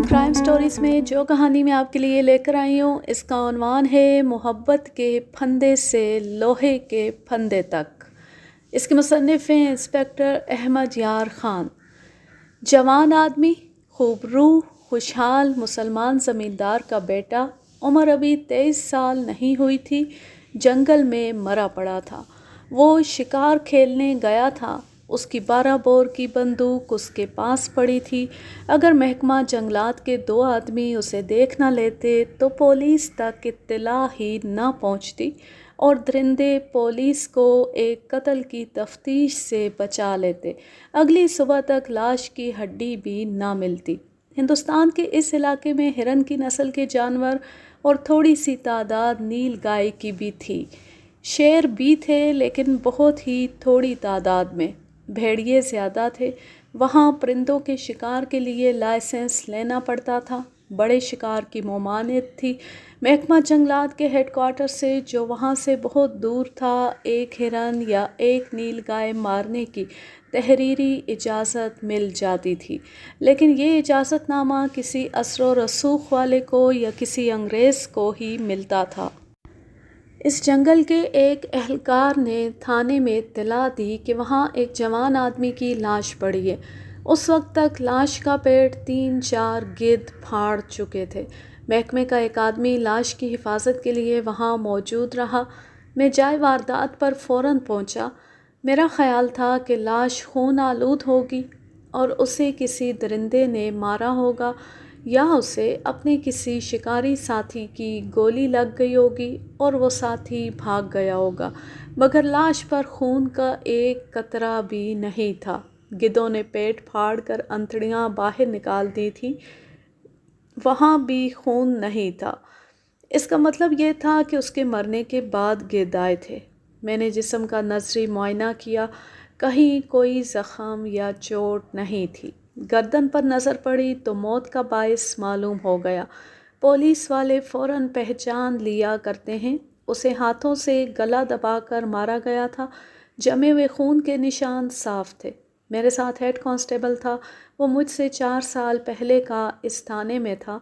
Crime stories میں جو کہانی میں آپ کے لیے لے کر آئی ہوں اس کا عنوان ہے محبت کے پھندے سے لوہے کے پھندے تک۔ اس کے مصنف ہیں انسپکٹر احمد یار خان۔ جوان آدمی، خوب روح، خوشحال مسلمان زمیندار کا بیٹا، عمر ابھی 23 سال نہیں ہوئی تھی، جنگل میں مرا پڑا تھا۔ وہ شکار کھیلنے گیا تھا، اس کی 12 بور کی بندوق اس کے پاس پڑی تھی۔ اگر محکمہ جنگلات کے 2 آدمی اسے دیکھ نہ لیتے تو پولیس تک اطلاع ہی نہ پہنچتی اور درندے پولیس کو ایک قتل کی تفتیش سے بچا لیتے۔ اگلی صبح تک لاش کی ہڈی بھی نہ ملتی۔ ہندوستان کے اس علاقے میں ہرن کی نسل کے جانور اور تھوڑی سی تعداد نیل گائے کی بھی تھی۔ شیر بھی تھے لیکن بہت ہی تھوڑی تعداد میں۔ بھیڑیے زیادہ تھے۔ وہاں پرندوں کے شکار کے لیے لائسنس لینا پڑتا تھا۔ بڑے شکار کی ممانعت تھی۔ محکمہ جنگلات کے ہیڈ کوارٹر سے جو وہاں سے بہت دور تھا، ایک ہرن یا ایک نیل گائے مارنے کی تحریری اجازت مل جاتی تھی، لیکن یہ اجازت نامہ کسی اثر و رسوخ والے کو یا کسی انگریز کو ہی ملتا تھا۔ اس جنگل کے ایک اہلکار نے تھانے میں اطلاع دی کہ وہاں ایک جوان آدمی کی لاش پڑی ہے۔ اس وقت تک لاش کا پیٹ 3-4 گدھ پھاڑ چکے تھے۔ محکمے کا ایک آدمی لاش کی حفاظت کے لیے وہاں موجود رہا۔ میں جائے واردات پر فوراً پہنچا۔ میرا خیال تھا کہ لاش خون آلود ہوگی اور اسے کسی درندے نے مارا ہوگا یا اسے اپنے کسی شکاری ساتھی کی گولی لگ گئی ہوگی اور وہ ساتھی بھاگ گیا ہوگا، مگر لاش پر خون کا ایک قطرہ بھی نہیں تھا۔ گدھوں نے پیٹ پھاڑ کر انتڑیاں باہر نکال دی تھیں، وہاں بھی خون نہیں تھا۔ اس کا مطلب یہ تھا کہ اس کے مرنے کے بعد گدھ آئے تھے۔ میں نے جسم کا نظری معائنہ کیا، کہیں کوئی زخم یا چوٹ نہیں تھی۔ گردن پر نظر پڑی تو موت کا باعث معلوم ہو گیا۔ پولیس والے فوراً پہچان لیا کرتے ہیں۔ اسے ہاتھوں سے گلا دبا کر مارا گیا تھا۔ جمے ہوئے خون کے نشان صاف تھے۔ میرے ساتھ ہیڈ کانسٹیبل تھا، وہ مجھ سے 4 سال پہلے کا اس تھانے میں تھا۔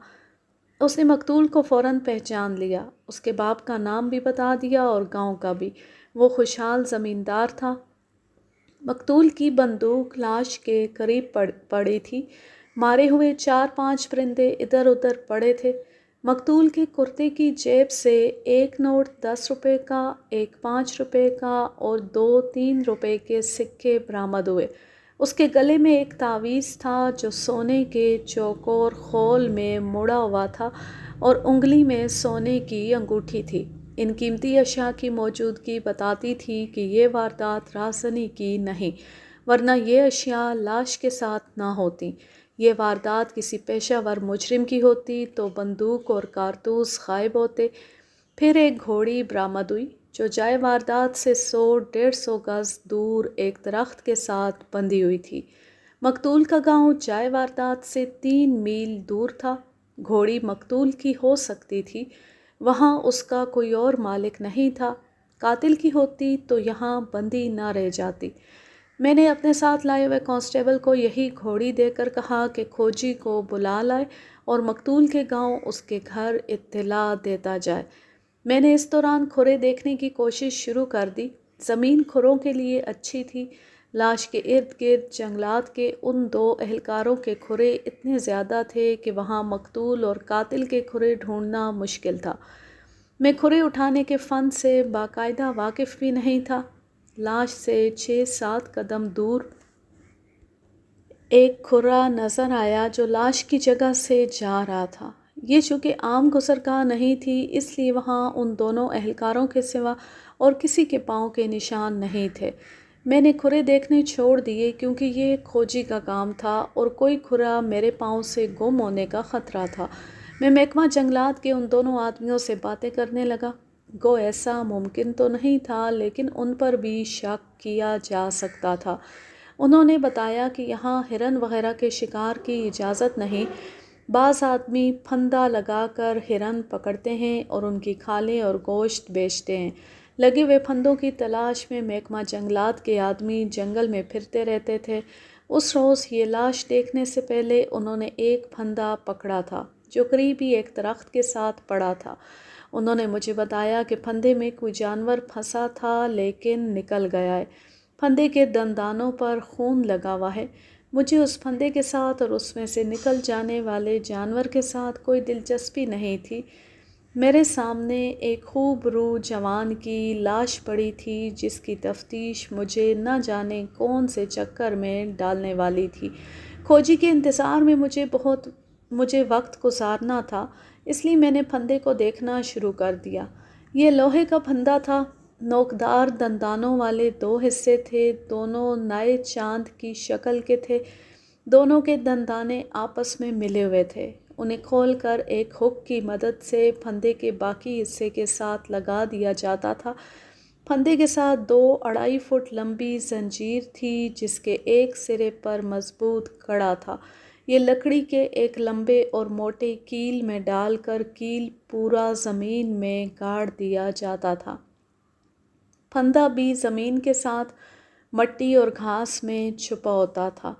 اس نے مقتول کو فوراً پہچان لیا، اس کے باپ کا نام بھی بتا دیا اور گاؤں کا بھی۔ وہ خوشحال زمیندار تھا۔ مقتول کی بندوق لاش کے قریب پڑی تھی۔ مارے ہوئے 4-5 پرندے ادھر ادھر پڑے تھے۔ مقتول کے کرتے کی جیب سے ایک نوٹ 10 روپے کا، ایک 5 روپے کا اور 2-3 روپے کے سکے برآمد ہوئے۔ اس کے گلے میں ایک تعویذ تھا جو سونے کے چوکور خول میں مڑا ہوا تھا اور انگلی میں سونے کی انگوٹھی تھی۔ ان قیمتی اشیاء کی موجودگی بتاتی تھی کہ یہ واردات رہزنی کی نہیں، ورنہ یہ اشیاء لاش کے ساتھ نہ ہوتیں۔ یہ واردات کسی پیشہ ور مجرم کی ہوتی تو بندوق اور کارتوس غائب ہوتے۔ پھر ایک گھوڑی برآمد ہوئی جو جائے واردات سے 100-150 گز دور ایک درخت کے ساتھ بندھی ہوئی تھی۔ مقتول کا گاؤں جائے واردات سے 3 میل دور تھا۔ گھوڑی مقتول کی ہو سکتی تھی، وہاں اس کا کوئی اور مالک نہیں تھا۔ قاتل کی ہوتی تو یہاں بندھی نہ رہ جاتی۔ میں نے اپنے ساتھ لائے ہوئے کانسٹیبل کو یہی گھوڑی دے کر کہا کہ کھوجی کو بلا لائے اور مقتول کے گاؤں اس کے گھر اطلاع دیتا جائے۔ میں نے اس دوران کھرے دیکھنے کی کوشش شروع کر دی۔ زمین کھروں کے لیے اچھی تھی۔ لاش کے ارد گرد جنگلات کے ان 2 اہلکاروں کے کھرے اتنے زیادہ تھے کہ وہاں مقتول اور قاتل کے کھرے ڈھونڈنا مشکل تھا۔ میں کھرے اٹھانے کے فن سے باقاعدہ واقف بھی نہیں تھا۔ لاش سے 6-7 قدم دور ایک کھرا نظر آیا جو لاش کی جگہ سے جا رہا تھا۔ یہ چونکہ عام گزرگاہ نہیں تھی، اس لیے وہاں ان دونوں اہلکاروں کے سوا اور کسی کے پاؤں کے نشان نہیں تھے۔ میں نے کھرے دیکھنے چھوڑ دیے کیونکہ یہ کھوجی کا کام تھا اور کوئی کھرا میرے پاؤں سے گم ہونے کا خطرہ تھا۔ میں محکمہ جنگلات کے ان دونوں آدمیوں سے باتیں کرنے لگا۔ گو ایسا ممکن تو نہیں تھا لیکن ان پر بھی شک کیا جا سکتا تھا۔ انہوں نے بتایا کہ یہاں ہرن وغیرہ کے شکار کی اجازت نہیں۔ بعض آدمی پھندا لگا کر ہرن پکڑتے ہیں اور ان کی کھالیں اور گوشت بیچتے ہیں۔ لگے ہوئے پھندوں کی تلاش میں محکمہ جنگلات کے آدمی جنگل میں پھرتے رہتے تھے۔ اس روز یہ لاش دیکھنے سے پہلے انہوں نے ایک پھندا پکڑا تھا جو قریب ہی ایک درخت کے ساتھ پڑا تھا۔ انہوں نے مجھے بتایا کہ پھندے میں کوئی جانور پھنسا تھا لیکن نکل گیا ہے۔ پھندے کے دندانوں پر خون لگا ہوا ہے۔ مجھے اس پھندے کے ساتھ اور اس میں سے نکل جانے والے جانور کے ساتھ کوئی دلچسپی نہیں تھی۔ میرے سامنے ایک خوب روح جوان کی لاش پڑی تھی جس کی تفتیش مجھے نہ جانے کون سے چکر میں ڈالنے والی تھی۔ کھوجی کے انتظار میں مجھے وقت گزارنا تھا، اس لیے میں نے پھندے کو دیکھنا شروع کر دیا۔ یہ لوہے کا پھندا تھا، نوکدار دندانوں والے 2 حصے تھے، دونوں نئے چاند کی شکل کے تھے۔ دونوں کے دندانے آپس میں ملے ہوئے تھے۔ انہیں کھول کر ایک ہک کی مدد سے پھندے کے باقی حصے کے ساتھ لگا دیا جاتا تھا۔ پھندے کے ساتھ 2 2.5 فٹ لمبی زنجیر تھی جس کے ایک سرے پر مضبوط کڑا تھا۔ یہ لکڑی کے ایک لمبے اور موٹے کیل میں ڈال کر کیل پورا زمین میں گاڑ دیا جاتا تھا۔ پھندا بھی زمین کے ساتھ مٹی اور گھاس میں چھپا ہوتا تھا۔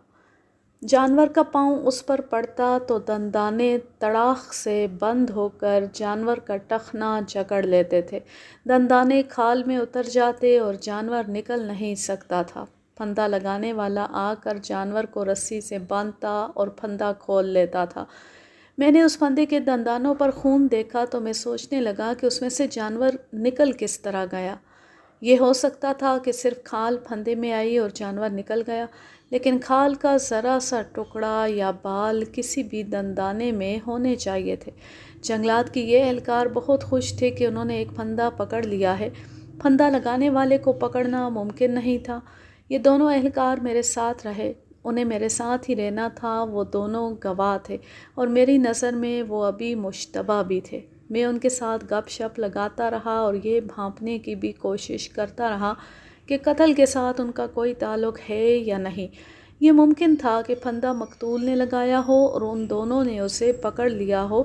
جانور کا پاؤں اس پر پڑتا تو دندانے تڑاخ سے بند ہو کر جانور کا ٹخنا جکڑ لیتے تھے۔ دندانے کھال میں اتر جاتے اور جانور نکل نہیں سکتا تھا۔ پھندا لگانے والا آ کر جانور کو رسی سے باندھتا اور پھندا کھول لیتا تھا۔ میں نے اس پھندے کے دندانوں پر خون دیکھا تو میں سوچنے لگا کہ اس میں سے جانور نکل کس طرح گیا۔ یہ ہو سکتا تھا کہ صرف کھال پھندے میں آئی اور جانور نکل گیا، لیکن کھال کا ذرا سا ٹکڑا یا بال کسی بھی دندانے میں ہونے چاہیے تھے۔ جنگلات کے یہ اہلکار بہت خوش تھے کہ انہوں نے ایک پھندا پکڑ لیا ہے۔ پھندا لگانے والے کو پکڑنا ممکن نہیں تھا۔ یہ دونوں اہلکار میرے ساتھ رہے، انہیں میرے ساتھ ہی رہنا تھا۔ وہ دونوں گواہ تھے اور میری نظر میں وہ ابھی مشتبہ بھی تھے۔ میں ان کے ساتھ گپ شپ لگاتا رہا اور یہ بھانپنے کی بھی کوشش کرتا رہا کہ قتل کے ساتھ ان کا کوئی تعلق ہے یا نہیں۔ یہ ممکن تھا کہ پھندا مقتول نے لگایا ہو اور ان دونوں نے اسے پکڑ لیا ہو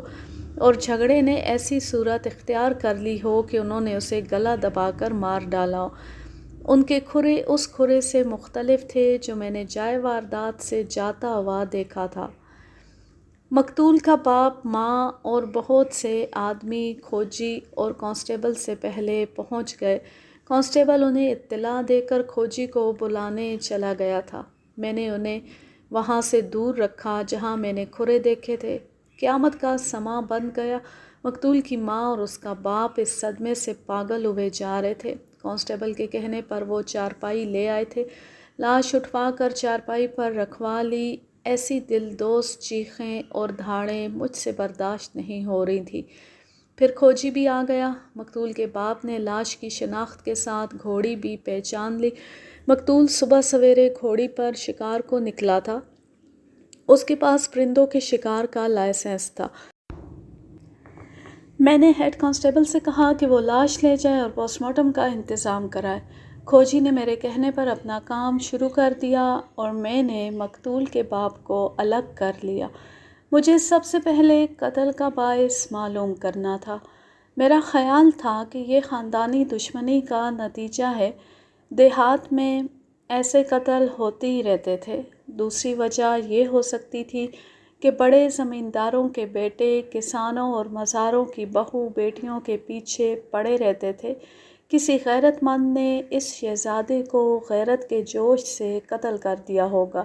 اور جھگڑے نے ایسی صورت اختیار کر لی ہو کہ انہوں نے اسے گلا دبا کر مار ڈالا ہو۔ ان کے کھرے اس کھرے سے مختلف تھے جو میں نے جائے واردات سے جاتا ہوا دیکھا تھا۔ مقتول کا باپ، ماں اور بہت سے آدمی کھوجی اور کانسٹیبل سے پہلے پہنچ گئے۔ کانسٹیبل انہیں اطلاع دے کر کھوجی کو بلانے چلا گیا تھا۔ میں نے انہیں وہاں سے دور رکھا جہاں میں نے کھرے دیکھے تھے۔ قیامت کا سماں بن گیا۔ مقتول کی ماں اور اس کا باپ اس صدمے سے پاگل ہوئے جا رہے تھے۔ کانسٹیبل کے کہنے پر وہ چارپائی لے آئے تھے۔ لاش اٹھوا کر چارپائی پر رکھوا لی۔ ایسی دل دوست چیخیں اور دھاڑیں مجھ سے برداشت نہیں ہو رہی تھی۔ پھر کھوجی بھی آ گیا۔ مقتول کے باپ نے لاش کی شناخت کے ساتھ گھوڑی بھی پہچان لی۔ مقتول صبح سویرے گھوڑی پر شکار کو نکلا تھا۔ اس کے پاس پرندوں کے شکار کا لائسنس تھا۔ میں نے ہیڈ کانسٹیبل سے کہا کہ وہ لاش لے جائے اور پوسٹ مارٹم کا انتظام کرائے۔ کھوجی نے میرے کہنے پر اپنا کام شروع کر دیا اور میں نے مقتول کے باپ کو الگ کر لیا۔ مجھے سب سے پہلے قتل کا باعث معلوم کرنا تھا۔ میرا خیال تھا کہ یہ خاندانی دشمنی کا نتیجہ ہے۔ دیہات میں ایسے قتل ہوتے ہی رہتے تھے۔ دوسری وجہ یہ ہو سکتی تھی کہ بڑے زمینداروں کے بیٹے کسانوں اور مزاروں کی بہو بیٹیوں کے پیچھے پڑے رہتے تھے۔ کسی غیرت مند نے اس شہزادے کو غیرت کے جوش سے قتل کر دیا ہوگا۔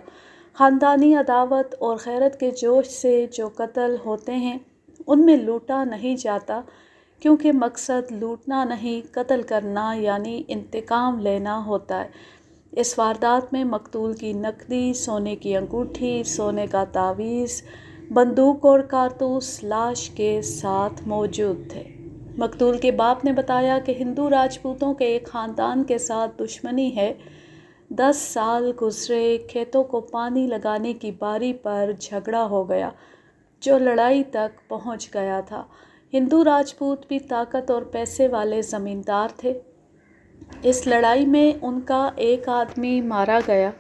خاندانی عداوت اور غیرت کے جوش سے جو قتل ہوتے ہیں ان میں لوٹا نہیں جاتا، کیونکہ مقصد لوٹنا نہیں قتل کرنا یعنی انتقام لینا ہوتا ہے۔ اس واردات میں مقتول کی نقدی، سونے کی انگوٹھی، سونے کا تعویذ، بندوق اور کارتوس لاش کے ساتھ موجود تھے۔ مقتول کے باپ نے بتایا کہ ہندو راجپوتوں کے ایک خاندان کے ساتھ دشمنی ہے۔ 10 سال گزرے، کھیتوں کو پانی لگانے کی باری پر جھگڑا ہو گیا جو لڑائی تک پہنچ گیا تھا۔ ہندو راجپوت بھی طاقت اور پیسے والے زمیندار تھے۔ اس لڑائی میں ان کا ایک آدمی مارا گیا،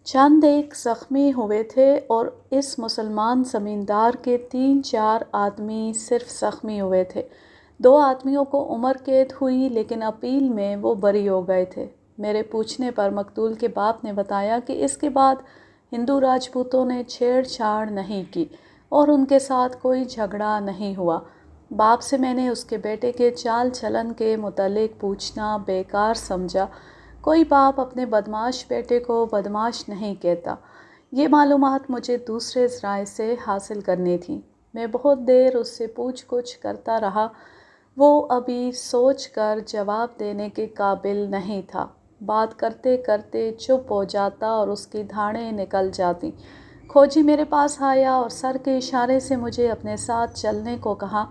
چند ایک زخمی ہوئے تھے اور اس مسلمان زمیندار کے 3-4 آدمی صرف زخمی ہوئے تھے۔ 2 آدمیوں کو عمر قید ہوئی لیکن اپیل میں وہ بری ہو گئے تھے۔ میرے پوچھنے پر مقتول کے باپ نے بتایا کہ اس کے بعد ہندو راجپوتوں نے چھیڑ چھاڑ نہیں کی اور ان کے ساتھ کوئی جھگڑا نہیں ہوا۔ باپ سے میں نے اس کے بیٹے کے چال چلن کے متعلق پوچھنا بیکار سمجھا۔ کوئی باپ اپنے بدمعاش بیٹے کو بدمعاش نہیں کہتا۔ یہ معلومات مجھے دوسرے ذرائع سے حاصل کرنی تھیں۔ میں بہت دیر اس سے پوچھ گچھ کرتا رہا۔ وہ ابھی سوچ کر جواب دینے کے قابل نہیں تھا۔ بات کرتے کرتے چپ ہو جاتا اور اس کی دھاڑیں نکل جاتی۔ کھوجی میرے پاس آیا اور سر کے اشارے سے مجھے اپنے ساتھ چلنے کو کہا۔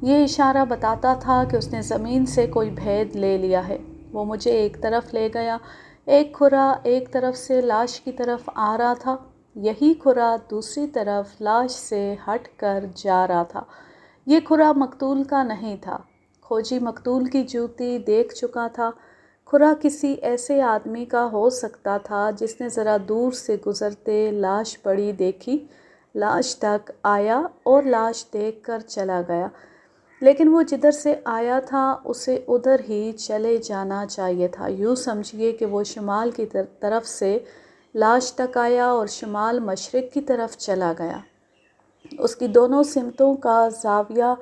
یہ اشارہ بتاتا تھا کہ اس نے زمین سے کوئی بھید لے لیا ہے۔ وہ مجھے ایک طرف لے گیا۔ ایک کھرا ایک طرف سے لاش کی طرف آ رہا تھا، یہی کھرا دوسری طرف لاش سے ہٹ کر جا رہا تھا۔ یہ کھرا مقتول کا نہیں تھا۔ کھوجی مقتول کی جوتی دیکھ چکا تھا۔ کھرا کسی ایسے آدمی کا ہو سکتا تھا جس نے ذرا دور سے گزرتے لاش پڑی دیکھی، لاش تک آیا اور لاش دیکھ کر چلا گیا۔ لیکن وہ جدھر سے آیا تھا اسے ادھر ہی چلے جانا چاہیے تھا۔ یوں سمجھیے کہ وہ شمال کی طرف سے لاش تک آیا اور شمال مشرق کی طرف چلا گیا۔ اس کی دونوں سمتوں کا زاویہ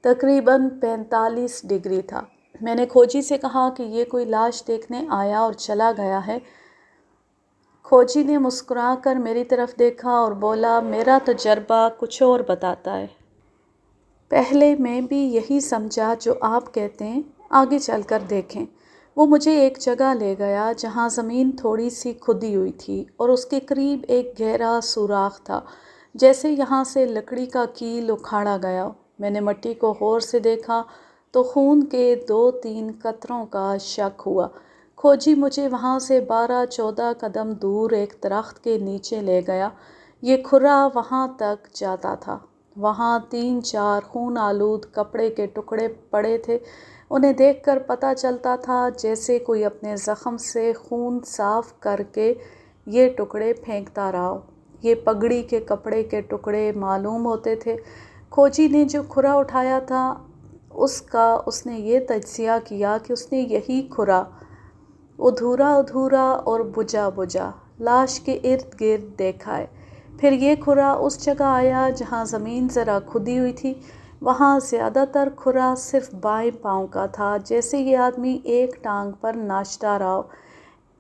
تقریباً 45 ڈگری تھا۔ میں نے کھوجی سے کہا کہ یہ کوئی لاش دیکھنے آیا اور چلا گیا ہے۔ کھوجی نے مسکرا کر میری طرف دیکھا اور بولا، میرا تجربہ کچھ اور بتاتا ہے۔ پہلے میں بھی یہی سمجھا جو آپ کہتے ہیں، آگے چل کر دیکھیں۔ وہ مجھے ایک جگہ لے گیا جہاں زمین تھوڑی سی کھدی ہوئی تھی اور اس کے قریب ایک گہرا سوراخ تھا، جیسے یہاں سے لکڑی کا کیل اکھاڑا گیا ہو۔ میں نے مٹی کو غور سے دیکھا تو خون کے 2-3 قطروں کا شک ہوا۔ کھوجی مجھے وہاں سے 12-14 قدم دور ایک درخت کے نیچے لے گیا۔ یہ کھرا وہاں تک جاتا تھا۔ وہاں 3-4 خون آلود کپڑے کے ٹکڑے پڑے تھے۔ انہیں دیکھ کر پتہ چلتا تھا جیسے کوئی اپنے زخم سے خون صاف کر کے یہ ٹکڑے پھینکتا رہا ہو۔ یہ پگڑی کے کپڑے کے ٹکڑے معلوم ہوتے تھے۔ کھوجی نے جو کھرا اٹھایا تھا اس نے یہ تجزیہ کیا کہ اس نے یہی کھرا ادھورا اور بجھا لاش کے ارد گرد دیکھا ہے۔ پھر یہ کھرا اس جگہ آیا جہاں زمین ذرا کھدی ہوئی تھی۔ وہاں زیادہ تر کھرا صرف بائیں پاؤں کا تھا، جیسے یہ آدمی ایک ٹانگ پر ناچتا رہا ہو۔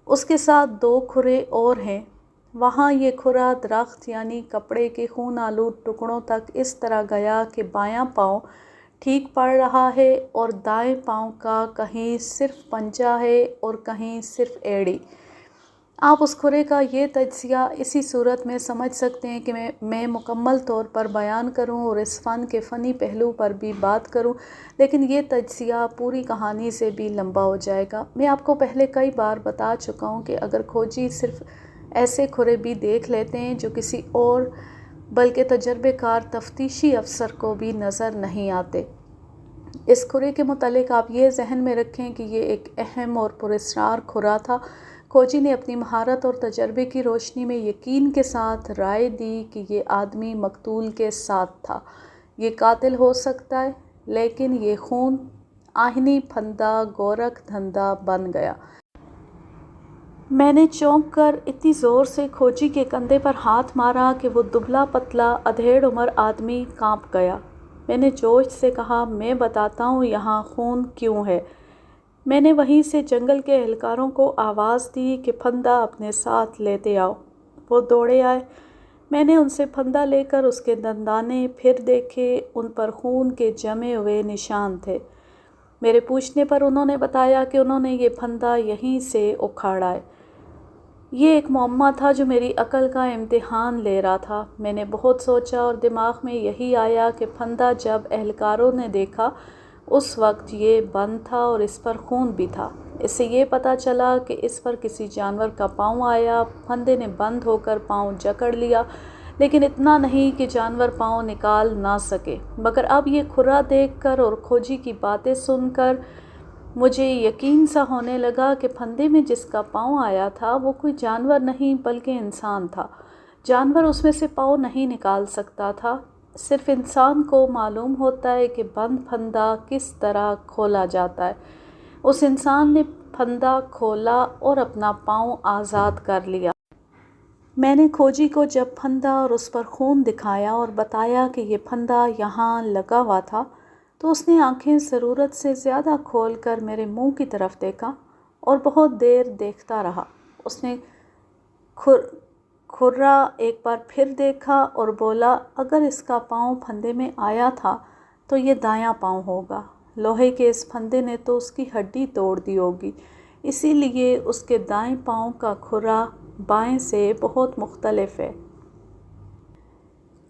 اس کے ساتھ 2 کھرے اور ہیں۔ وہاں یہ کھرا درخت یعنی کپڑے کے خون آلود ٹکڑوں تک اس طرح گیا کہ بایاں پاؤں ٹھیک پڑ رہا ہے اور دائیں پاؤں کا کہیں صرف پنجہ ہے اور کہیں صرف ایڑی۔ آپ اس کھرے کا یہ تجزیہ اسی صورت میں سمجھ سکتے ہیں کہ میں مکمل طور پر بیان کروں اور اس فن کے فنی پہلو پر بھی بات کروں، لیکن یہ تجزیہ پوری کہانی سے بھی لمبا ہو جائے گا۔ میں آپ کو پہلے کئی بار بتا چکا ہوں کہ اگر کھوجی صرف ایسے کھرے بھی دیکھ لیتے ہیں جو کسی اور بلکہ تجربے کار تفتیشی افسر کو بھی نظر نہیں آتے۔ اس کھرے کے متعلق آپ یہ ذہن میں رکھیں کہ یہ ایک اہم اور پراسرار کھرا تھا۔ کھوجی نے اپنی مہارت اور تجربے کی روشنی میں یقین کے ساتھ رائے دی کہ یہ آدمی مقتول کے ساتھ تھا۔ یہ قاتل ہو سکتا ہے، لیکن یہ خون آہنی پھندہ گورکھ دھندا بن گیا۔ میں نے چونک کر اتنی زور سے کھوجی کے کندھے پر ہاتھ مارا کہ وہ دبلا پتلا ادھیڑ عمر آدمی کانپ گیا۔ میں نے جوش سے کہا، میں بتاتا ہوں یہاں خون کیوں ہے۔ میں نے وہیں سے جنگل کے اہلکاروں کو آواز دی کہ پھندا اپنے ساتھ لیتے آؤ۔ وہ دوڑے آئے۔ میں نے ان سے پھندا لے کر اس کے دندانے پھر دیکھے، ان پر خون کے جمے ہوئے نشان تھے۔ میرے پوچھنے پر انہوں نے بتایا کہ انہوں نے یہ پھندا یہیں سے اکھاڑا ہے۔ یہ ایک معمہ تھا جو میری عقل کا امتحان لے رہا تھا۔ میں نے بہت سوچا اور دماغ میں یہی آیا کہ پھندا جب اہلکاروں نے دیکھا اس وقت یہ بند تھا اور اس پر خون بھی تھا۔ اس سے یہ پتہ چلا کہ اس پر کسی جانور کا پاؤں آیا۔ پھندے نے بند ہو کر پاؤں جکڑ لیا، لیکن اتنا نہیں کہ جانور پاؤں نکال نہ سکے۔ مگر اب یہ کھرا دیکھ کر اور کھوجی کی باتیں سن کر مجھے یقین سا ہونے لگا کہ پھندے میں جس کا پاؤں آیا تھا وہ کوئی جانور نہیں بلکہ انسان تھا۔ جانور اس میں سے پاؤں نہیں نکال سکتا تھا۔ صرف انسان کو معلوم ہوتا ہے کہ بند پھندا کس طرح کھولا جاتا ہے۔ اس انسان نے پھندا کھولا اور اپنا پاؤں آزاد کر لیا۔ میں نے کھوجی کو جب پھندا اور اس پر خون دکھایا اور بتایا کہ یہ پھندا یہاں لگا ہوا تھا تو اس نے آنکھیں ضرورت سے زیادہ کھول کر میرے منہ کی طرف دیکھا اور بہت دیر دیکھتا رہا۔ اس نے کھرا ایک بار پھر دیکھا اور بولا، اگر اس کا پاؤں پھندے میں آیا تھا تو یہ دایاں پاؤں ہوگا۔ لوہے کے اس پھندے نے تو اس کی ہڈی توڑ دی ہوگی، اسی لیے اس کے دائیں پاؤں کا کھرا بائیں سے بہت مختلف ہے۔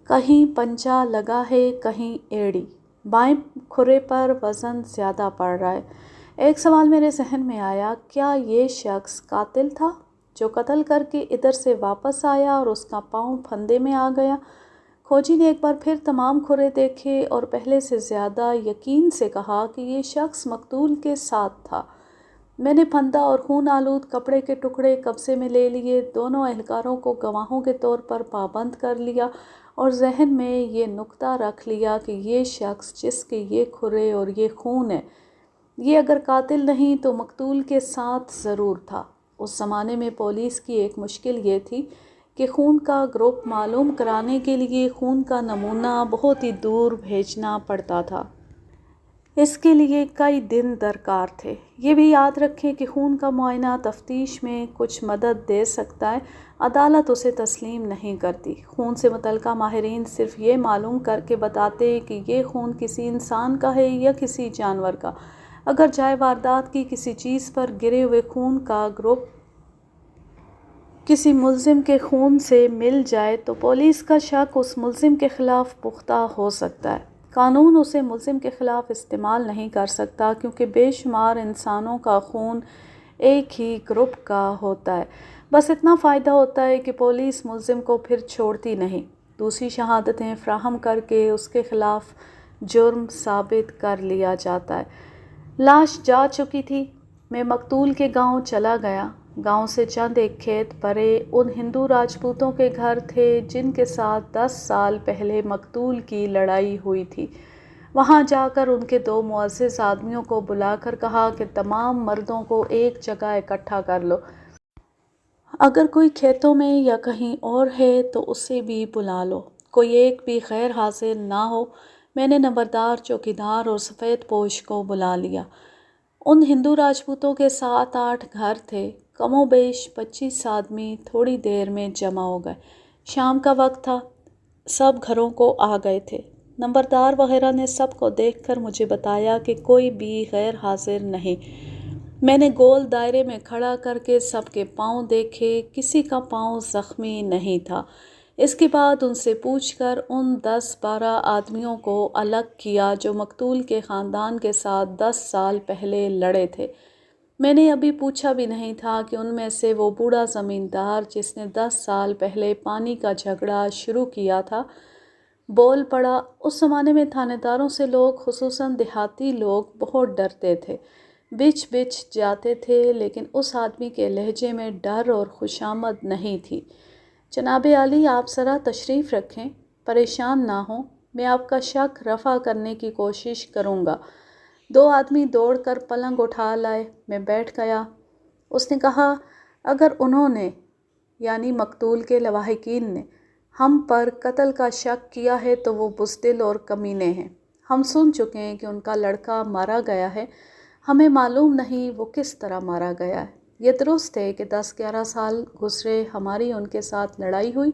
کہیں پنجہ لگا ہے، کہیں ایڑی۔ بائیں کھرے پر وزن زیادہ پڑ رہا ہے۔ ایک سوال میرے ذہن میں آیا، کیا یہ شخص قاتل تھا جو قتل کر کے ادھر سے واپس آیا اور اس کا پاؤں پھندے میں آ گیا؟ کھوجی نے ایک بار پھر تمام کھرے دیکھے اور پہلے سے زیادہ یقین سے کہا کہ یہ شخص مقتول کے ساتھ تھا۔ میں نے پھندا اور خون آلود کپڑے کے ٹکڑے قبضے میں لے لیے، دونوں اہلکاروں کو گواہوں کے طور پر پابند کر لیا اور ذہن میں یہ نکتہ رکھ لیا کہ یہ شخص جس کے یہ کھرے اور یہ خون ہے، یہ اگر قاتل نہیں تو مقتول کے ساتھ ضرور تھا۔ اس زمانے میں پولیس کی ایک مشکل یہ تھی کہ خون کا گروپ معلوم کرانے کے لیے خون کا نمونہ بہت ہی دور بھیجنا پڑتا تھا۔ اس کے لیے کئی دن درکار تھے۔ یہ بھی یاد رکھیں کہ خون کا معائنہ تفتیش میں کچھ مدد دے سکتا ہے، عدالت اسے تسلیم نہیں کرتی۔ خون سے متعلقہ ماہرین صرف یہ معلوم کر کے بتاتے کہ یہ خون کسی انسان کا ہے یا کسی جانور کا۔ اگر جائے واردات کی کسی چیز پر گرے ہوئے خون کا گروپ کسی ملزم کے خون سے مل جائے تو پولیس کا شک اس ملزم کے خلاف پختہ ہو سکتا ہے۔ قانون اسے ملزم کے خلاف استعمال نہیں کر سکتا کیونکہ بے شمار انسانوں کا خون ایک ہی گروپ کا ہوتا ہے۔ بس اتنا فائدہ ہوتا ہے کہ پولیس ملزم کو پھر چھوڑتی نہیں، دوسری شہادتیں فراہم کر کے اس کے خلاف جرم ثابت کر لیا جاتا ہے۔ لاش جا چکی تھی۔ میں مقتول کے گاؤں چلا گیا۔ گاؤں سے چند ایک کھیت پرے ان ہندو راجپوتوں کے گھر تھے جن کے ساتھ 10 سال پہلے مقتول کی لڑائی ہوئی تھی۔ وہاں جا کر ان کے 2 معزز آدمیوں کو بلا کر کہا کہ تمام مردوں کو ایک جگہ اکٹھا کر لو، اگر کوئی کھیتوں میں یا کہیں اور ہے تو اسے بھی بلا لو، کوئی ایک بھی غیر حاضر نہ ہو۔ میں نے نمبردار، چوکیدار اور سفید پوش کو بلا لیا۔ ان ہندو راجپوتوں کے 7-8 گھر تھے، کم و بیش 25 آدمی تھوڑی دیر میں جمع ہو گئے۔ شام کا وقت تھا، سب گھروں کو آ گئے تھے۔ نمبردار وغیرہ نے سب کو دیکھ کر مجھے بتایا کہ کوئی بھی غیر حاضر نہیں۔ میں نے گول دائرے میں کھڑا کر کے سب کے پاؤں دیکھے، کسی کا پاؤں زخمی نہیں تھا۔ اس کے بعد ان سے پوچھ کر ان 10-12 آدمیوں کو الگ کیا جو مقتول کے خاندان کے ساتھ 10 سال پہلے لڑے تھے۔ میں نے ابھی پوچھا بھی نہیں تھا کہ ان میں سے وہ بوڑھا زمیندار جس نے 10 سال پہلے پانی کا جھگڑا شروع کیا تھا بول پڑا۔ اس زمانے میں تھانے داروں سے لوگ، خصوصاً دیہاتی لوگ، بہت ڈرتے تھے، بچ جاتے تھے، لیکن اس آدمی کے لہجے میں ڈر اور خوشامد نہیں تھی۔ جناب عالی، آپ ذرا تشریف رکھیں، پریشان نہ ہوں، میں آپ کا شک رفع کرنے کی کوشش کروں گا۔ 2 آدمی دوڑ کر پلنگ اٹھا لائے۔ میں بیٹھ گیا۔ اس نے کہا، اگر انہوں نے، یعنی مقتول کے لواحقین نے، ہم پر قتل کا شک کیا ہے تو وہ بزدل اور کمینے ہیں۔ ہم سن چکے ہیں کہ ان کا لڑکا مارا گیا ہے، ہمیں معلوم نہیں وہ کس طرح مارا گیا ہے۔ یہ درست ہے کہ 10-11 سال گزرے، ہماری ان کے ساتھ لڑائی ہوئی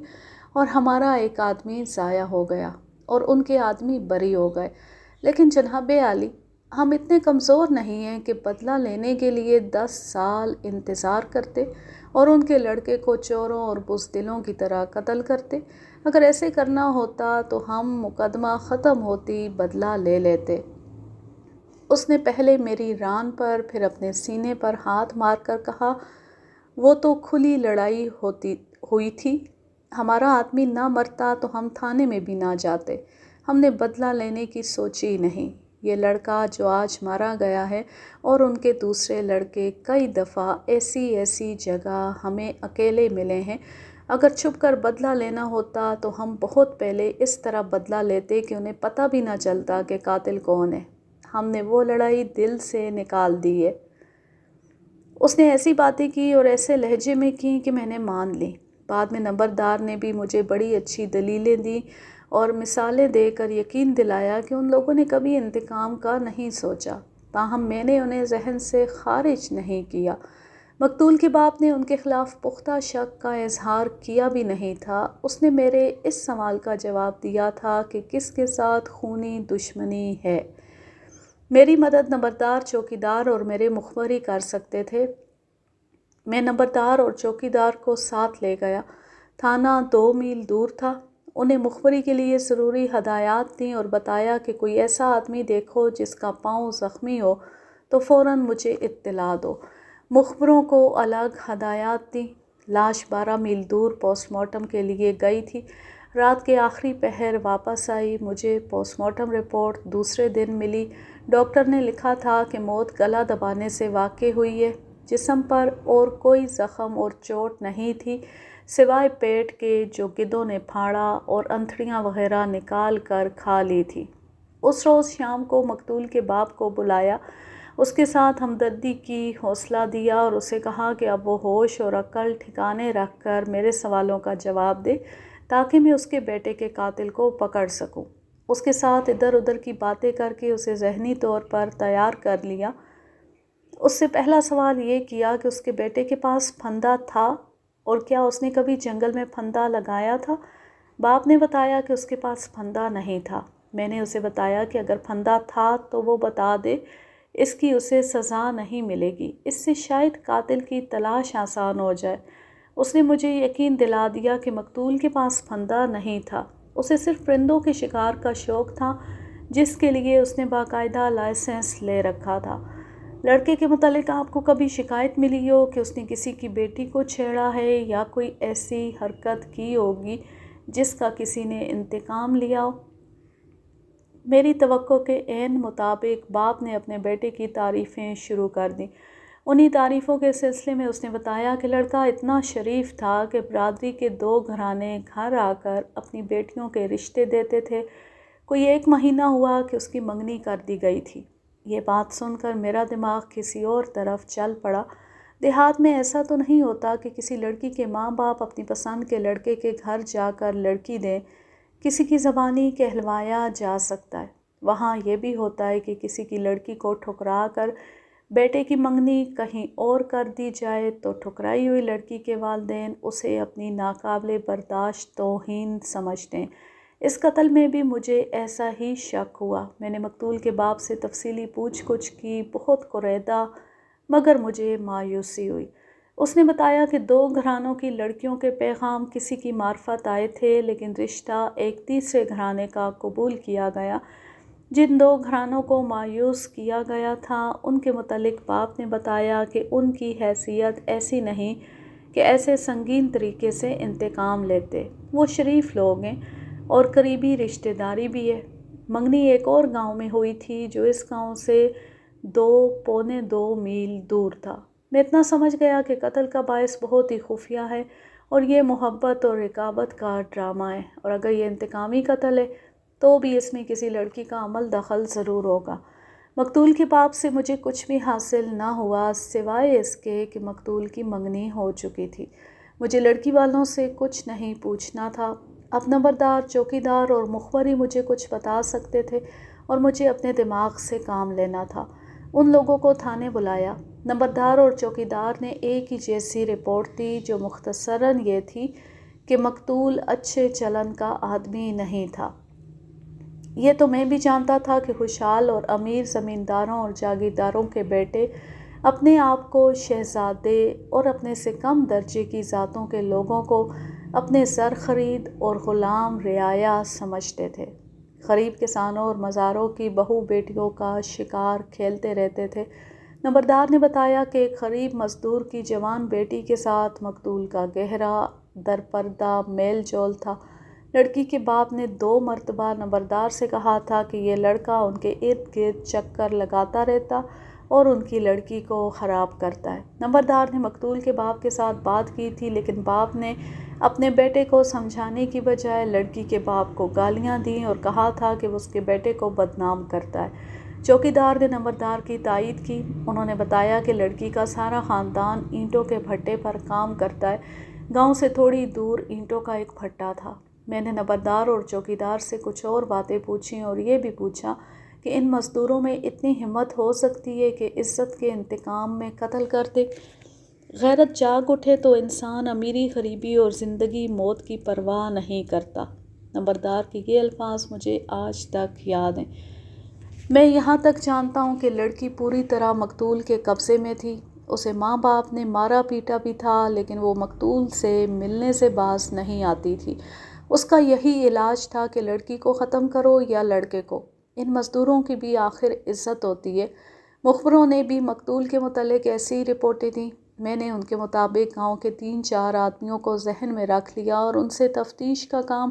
اور ہمارا ایک آدمی ضائع ہو گیا اور ان کے آدمی بری ہو گئے، لیکن جناب عالی، ہم اتنے کمزور نہیں ہیں کہ بدلہ لینے کے لیے 10 سال انتظار کرتے اور ان کے لڑکے کو چوروں اور بزدلوں کی طرح قتل کرتے۔ اگر ایسے کرنا ہوتا تو ہم مقدمہ ختم ہوتی بدلہ لے لیتے۔ اس نے پہلے میری ران پر، پھر اپنے سینے پر ہاتھ مار کر کہا، وہ تو کھلی لڑائی ہوئی تھی، ہمارا آدمی نہ مرتا تو ہم تھانے میں بھی نہ جاتے، ہم نے بدلہ لینے کی سوچی نہیں۔ یہ لڑکا جو آج مارا گیا ہے اور ان کے دوسرے لڑکے کئی دفعہ ایسی جگہ ہمیں اکیلے ملے ہیں، اگر چھپ کر بدلہ لینا ہوتا تو ہم بہت پہلے اس طرح بدلہ لیتے کہ انہیں پتہ بھی نہ چلتا کہ قاتل کون ہے۔ ہم نے وہ لڑائی دل سے نکال دی ہے۔ اس نے ایسی باتیں کی اور ایسے لہجے میں کی کہ میں نے مان لی۔ بعد میں نمبردار نے بھی مجھے بڑی اچھی دلیلیں دیں اور مثالیں دے کر یقین دلایا کہ ان لوگوں نے کبھی انتقام کا نہیں سوچا، تاہم میں نے انہیں ذہن سے خارج نہیں کیا۔ مقتول کے باپ نے ان کے خلاف پختہ شک کا اظہار کیا بھی نہیں تھا۔ اس نے میرے اس سوال کا جواب دیا تھا کہ کس کے ساتھ خونی دشمنی ہے۔ میری مدد نمبردار، چوکیدار اور میرے مخبر ہی کر سکتے تھے۔ میں نمبردار اور چوکیدار کو ساتھ لے گیا۔ تھانہ 2 میل دور تھا۔ انہیں مخبری کے لیے ضروری ہدایات دیں اور بتایا کہ کوئی ایسا آدمی دیکھو جس کا پاؤں زخمی ہو تو فوراً مجھے اطلاع دو۔ مخبروں کو الگ ہدایات دیں۔ لاش 12 میل دور پوسٹ مارٹم کے لیے گئی تھی۔ رات کے آخری پہر واپس آئی۔ مجھے پوسٹ مارٹم رپورٹ دوسرے دن ملی۔ ڈاکٹر نے لکھا تھا کہ موت گلا دبانے سے واقع ہوئی ہے۔ جسم پر اور کوئی زخم اور چوٹ نہیں تھی سوائے پیٹ کے جو گدھوں نے پھاڑا اور انتڑیاں وغیرہ نکال کر کھا لی تھی۔ اس روز شام کو مقتول کے باپ کو بلایا، اس کے ساتھ ہمدردی کی، حوصلہ دیا اور اسے کہا کہ اب وہ ہوش اور عقل ٹھکانے رکھ کر میرے سوالوں کا جواب دے تاکہ میں اس کے بیٹے کے قاتل کو پکڑ سکوں۔ اس کے ساتھ ادھر ادھر کی باتیں کر کے اسے ذہنی طور پر تیار کر لیا۔ اس سے پہلا سوال یہ کیا کہ اس کے بیٹے کے پاس پھندا تھا اور کیا اس نے کبھی جنگل میں پھندا لگایا تھا۔ باپ نے بتایا کہ اس کے پاس پھندا نہیں تھا۔ میں نے اسے بتایا کہ اگر پھندا تھا تو وہ بتا دے، اس کی اسے سزا نہیں ملے گی، اس سے شاید قاتل کی تلاش آسان ہو جائے۔ اس نے مجھے یقین دلا دیا کہ مقتول کے پاس پھندا نہیں تھا، اسے صرف پرندوں کے شکار کا شوق تھا جس کے لیے اس نے باقاعدہ لائسنس لے رکھا تھا۔ لڑکے کے متعلق آپ کو کبھی شکایت ملی ہو کہ اس نے کسی کی بیٹی کو چھیڑا ہے یا کوئی ایسی حرکت کی ہوگی جس کا کسی نے انتقام لیا ہو؟ میری توقع کے عین مطابق باپ نے اپنے بیٹے کی تعریفیں شروع کر دیں۔ انہی تعریفوں کے سلسلے میں اس نے بتایا کہ لڑکا اتنا شریف تھا کہ برادری کے 2 گھرانے گھر آ کر اپنی بیٹیوں کے رشتے دیتے تھے۔ کوئی 1 مہینہ ہوا کہ اس کی منگنی کر دی گئی تھی۔ یہ بات سن کر میرا دماغ کسی اور طرف چل پڑا۔ دیہات میں ایسا تو نہیں ہوتا کہ کسی لڑکی کے ماں باپ اپنی پسند کے لڑکے کے گھر جا کر لڑکی دیں، کسی کی زبانی کہلوایا جا سکتا ہے۔ وہاں یہ بھی ہوتا ہے کہ کسی کی لڑکی کو ٹھکرا کر بیٹے کی منگنی کہیں اور کر دی جائے تو ٹھکرائی ہوئی لڑکی کے والدین اسے اپنی ناقابل برداشت توہین سمجھتے ہیں۔ اس قتل میں بھی مجھے ایسا ہی شک ہوا۔ میں نے مقتول کے باپ سے تفصیلی پوچھ گچھ کی، بہت قریدہ، مگر مجھے مایوسی ہوئی۔ اس نے بتایا کہ 2 گھرانوں کی لڑکیوں کے پیغام کسی کی معرفت آئے تھے لیکن رشتہ ایک تیسرے گھرانے کا قبول کیا گیا۔ جن 2 گھرانوں کو مایوس کیا گیا تھا ان کے متعلق باپ نے بتایا کہ ان کی حیثیت ایسی نہیں کہ ایسے سنگین طریقے سے انتقام لیتے۔ وہ شریف لوگ ہیں اور قریبی رشتہ داری بھی ہے۔ منگنی ایک اور گاؤں میں ہوئی تھی جو اس گاؤں سے 2.25 میل دور تھا۔ میں اتنا سمجھ گیا کہ قتل کا باعث بہت ہی خفیہ ہے اور یہ محبت اور رقابت کا ڈرامہ ہے، اور اگر یہ انتقامی قتل ہے تو بھی اس میں کسی لڑکی کا عمل دخل ضرور ہوگا۔ مقتول کے باپ سے مجھے کچھ بھی حاصل نہ ہوا سوائے اس کے کہ مقتول کی منگنی ہو چکی تھی۔ مجھے لڑکی والوں سے کچھ نہیں پوچھنا تھا۔ اب نمبردار، چوکیدار اور مخبر ہی مجھے کچھ بتا سکتے تھے اور مجھے اپنے دماغ سے کام لینا تھا۔ ان لوگوں کو تھانے بلایا۔ نمبردار اور چوکیدار نے ایک ہی جیسی رپورٹ دی جو مختصراً یہ تھی کہ مقتول اچھے چلن کا آدمی نہیں تھا۔ یہ تو میں بھی جانتا تھا کہ خوشحال اور امیر زمینداروں اور جاگیرداروں کے بیٹے اپنے آپ کو شہزادے اور اپنے سے کم درجے کی ذاتوں کے لوگوں کو اپنے زر خرید اور غلام رعایا سمجھتے تھے۔ غریب کسانوں اور مزاروں کی بہو بیٹیوں کا شکار کھیلتے رہتے تھے۔ نمبردار نے بتایا کہ ایک غریب مزدور کی جوان بیٹی کے ساتھ مقتول کا گہرا درپردہ میل جول تھا۔ لڑکی کے باپ نے 2 مرتبہ نمبردار سے کہا تھا کہ یہ لڑکا ان کے ارد گرد چکر لگاتا رہتا اور ان کی لڑکی کو خراب کرتا ہے۔ نمبردار نے مقتول کے باپ کے ساتھ بات کی تھی لیکن باپ نے اپنے بیٹے کو سمجھانے کی بجائے لڑکی کے باپ کو گالیاں دیں اور کہا تھا کہ وہ اس کے بیٹے کو بدنام کرتا ہے۔ چوکیدار نے نمبردار کی تائید کی۔ انہوں نے بتایا کہ لڑکی کا سارا خاندان اینٹوں کے بھٹے پر کام کرتا ہے۔ گاؤں سے تھوڑی دور اینٹوں کا ایک بھٹا تھا۔ میں نے نمبردار اور چوکیدار سے کچھ اور باتیں پوچھیں اور یہ بھی پوچھا کہ ان مزدوروں میں اتنی ہمت ہو سکتی ہے کہ عزت کے انتقام میں قتل کر دے۔ غیرت جاگ اٹھے تو انسان امیری غریبی اور زندگی موت کی پرواہ نہیں کرتا۔ نمبردار کے یہ الفاظ مجھے آج تک یاد ہیں۔ میں یہاں تک جانتا ہوں کہ لڑکی پوری طرح مقتول کے قبضے میں تھی۔ اسے ماں باپ نے مارا پیٹا بھی تھا لیکن وہ مقتول سے ملنے سے باز نہیں آتی تھی۔ اس کا یہی علاج تھا کہ لڑکی کو ختم کرو یا لڑکے کو۔ ان مزدوروں کی بھی آخر عزت ہوتی ہے۔ مخبروں نے بھی مقتول کے متعلق ایسی رپورٹیں دیں۔ میں نے ان کے مطابق گاؤں کے 3-4 آدمیوں کو ذہن میں رکھ لیا اور ان سے تفتیش کا کام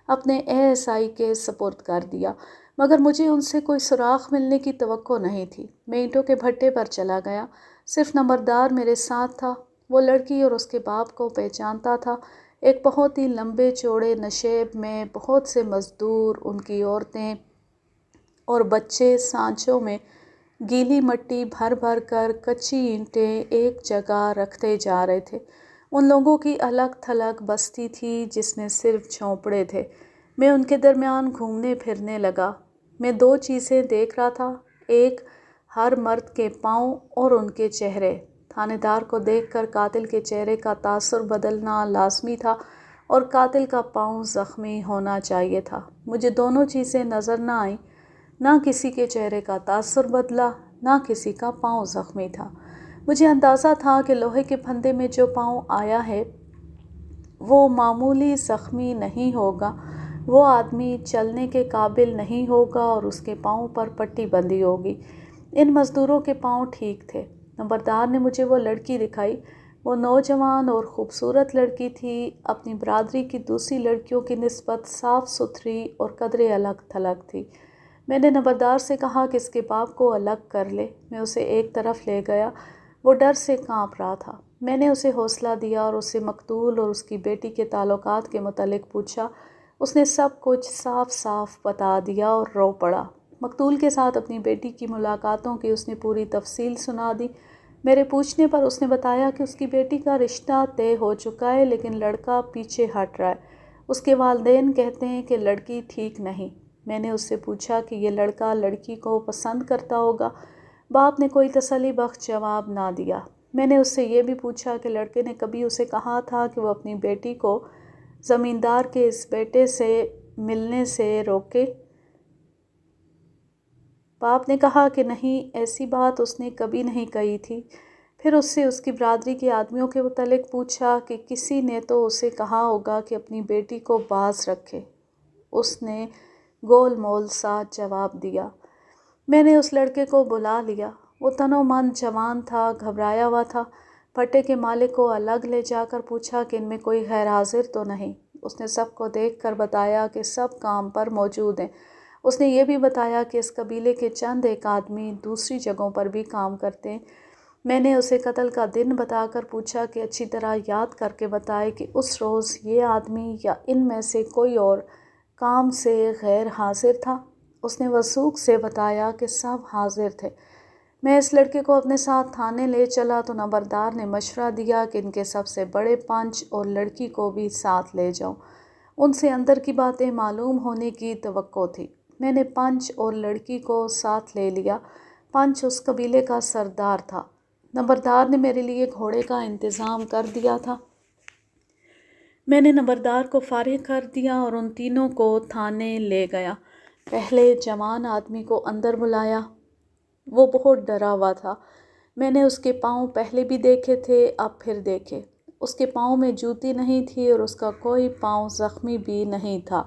اپنے ASI کے سپرد کر دیا، مگر مجھے ان سے کوئی سراغ ملنے کی توقع نہیں تھی۔ میں اینٹوں کے بھٹے پر چلا گیا۔ صرف نمبردار میرے ساتھ تھا۔ وہ لڑکی اور اس کے باپ کو پہچانتا تھا۔ ایک بہت ہی لمبے چوڑے نشیب میں بہت سے مزدور، ان کی عورتیں اور بچے سانچوں میں گیلی مٹی بھر بھر کر کچی اینٹیں ایک جگہ رکھتے جا رہے تھے۔ ان لوگوں کی الگ تھلگ بستی تھی جس میں صرف جھونپڑے تھے۔ میں ان کے درمیان گھومنے پھرنے لگا۔ میں 2 چیزیں دیکھ رہا تھا، ایک ہر مرد کے پاؤں اور ان کے چہرے۔ تھانے دار کو دیکھ کر قاتل کے چہرے کا تاثر بدلنا لازمی تھا اور قاتل کا پاؤں زخمی ہونا چاہیے تھا۔ مجھے دونوں چیزیں نظر نہ آئیں۔ نہ کسی کے چہرے کا تاثر بدلا، نہ کسی کا پاؤں زخمی تھا۔ مجھے اندازہ تھا کہ لوہے کے پھندے میں جو پاؤں آیا ہے وہ معمولی زخمی نہیں ہوگا، وہ آدمی چلنے کے قابل نہیں ہوگا اور اس کے پاؤں پر پٹی بندھی ہوگی۔ ان مزدوروں کے پاؤں ٹھیک تھے۔ نمبردار نے مجھے وہ لڑکی دکھائی۔ وہ نوجوان اور خوبصورت لڑکی تھی، اپنی برادری کی دوسری لڑکیوں کی نسبت صاف ستھری اور قدرے الگ تھلگ تھی۔ میں نے نمبردار سے کہا کہ اس کے باپ کو الگ کر لے۔ میں اسے ایک طرف لے گیا۔ وہ ڈر سے کانپ رہا تھا۔ میں نے اسے حوصلہ دیا اور اسے مقتول اور اس کی بیٹی کے تعلقات کے متعلق پوچھا۔ اس نے سب کچھ صاف صاف بتا دیا اور رو پڑا۔ مقتول کے ساتھ اپنی بیٹی کی ملاقاتوں کی اس نے پوری تفصیل سنا دی۔ میرے پوچھنے پر اس نے بتایا کہ اس کی بیٹی کا رشتہ طے ہو چکا ہے لیکن لڑکا پیچھے ہٹ رہا ہے۔ اس کے والدین کہتے ہیں کہ لڑکی ٹھیک نہیں۔ میں نے اس سے پوچھا کہ یہ لڑکا لڑکی کو پسند کرتا ہوگا۔ باپ نے کوئی تسلی بخش جواب نہ دیا۔ میں نے اس سے یہ بھی پوچھا کہ لڑکے نے کبھی اسے کہا تھا کہ وہ اپنی بیٹی کو زمیندار کے اس بیٹے سے ملنے سے روکے؟ باپ نے کہا کہ نہیں، ایسی بات اس نے کبھی نہیں کہی تھی۔ پھر اس سے اس کی برادری کے آدمیوں کے متعلق پوچھا کہ کسی نے تو اسے کہا ہوگا کہ اپنی بیٹی کو باز رکھے۔ اس نے گول مول سا جواب دیا۔ میں نے اس لڑکے کو بلا لیا۔ وہ تن و من جوان تھا، گھبرایا ہوا تھا۔ پھٹے کے مالک کو الگ لے جا کر پوچھا کہ ان میں کوئی غیر حاضر تو نہیں۔ اس نے سب کو دیکھ کر بتایا کہ سب کام پر موجود ہیں۔ اس نے یہ بھی بتایا کہ اس قبیلے کے چند ایک آدمی دوسری جگہوں پر بھی کام کرتے ہیں۔ میں نے اسے قتل کا دن بتا کر پوچھا کہ اچھی طرح یاد کر کے بتائے کہ اس روز یہ آدمی یا ان میں سے کوئی اور کام سے غیر حاضر تھا۔ اس نے وثوق سے بتایا کہ سب حاضر تھے۔ میں اس لڑکے کو اپنے ساتھ تھانے لے چلا تو نمبردار نے مشورہ دیا کہ ان کے سب سے بڑے پنچ اور لڑکی کو بھی ساتھ لے جاؤں، ان سے اندر کی باتیں معلوم ہونے کی توقع تھی۔ میں نے پنچ اور لڑکی کو ساتھ لے لیا۔ پنچ اس قبیلے کا سردار تھا۔ نمبردار نے میرے لیے گھوڑے کا انتظام کر دیا تھا۔ میں نے نمبردار کو فارغ کر دیا اور ان تینوں کو تھانے لے گیا۔ پہلے جوان آدمی کو اندر بلایا۔ وہ بہت ڈرا ہوا تھا۔ میں نے اس کے پاؤں پہلے بھی دیکھے تھے، اب پھر دیکھے۔ اس کے پاؤں میں جوتی نہیں تھی اور اس کا کوئی پاؤں زخمی بھی نہیں تھا۔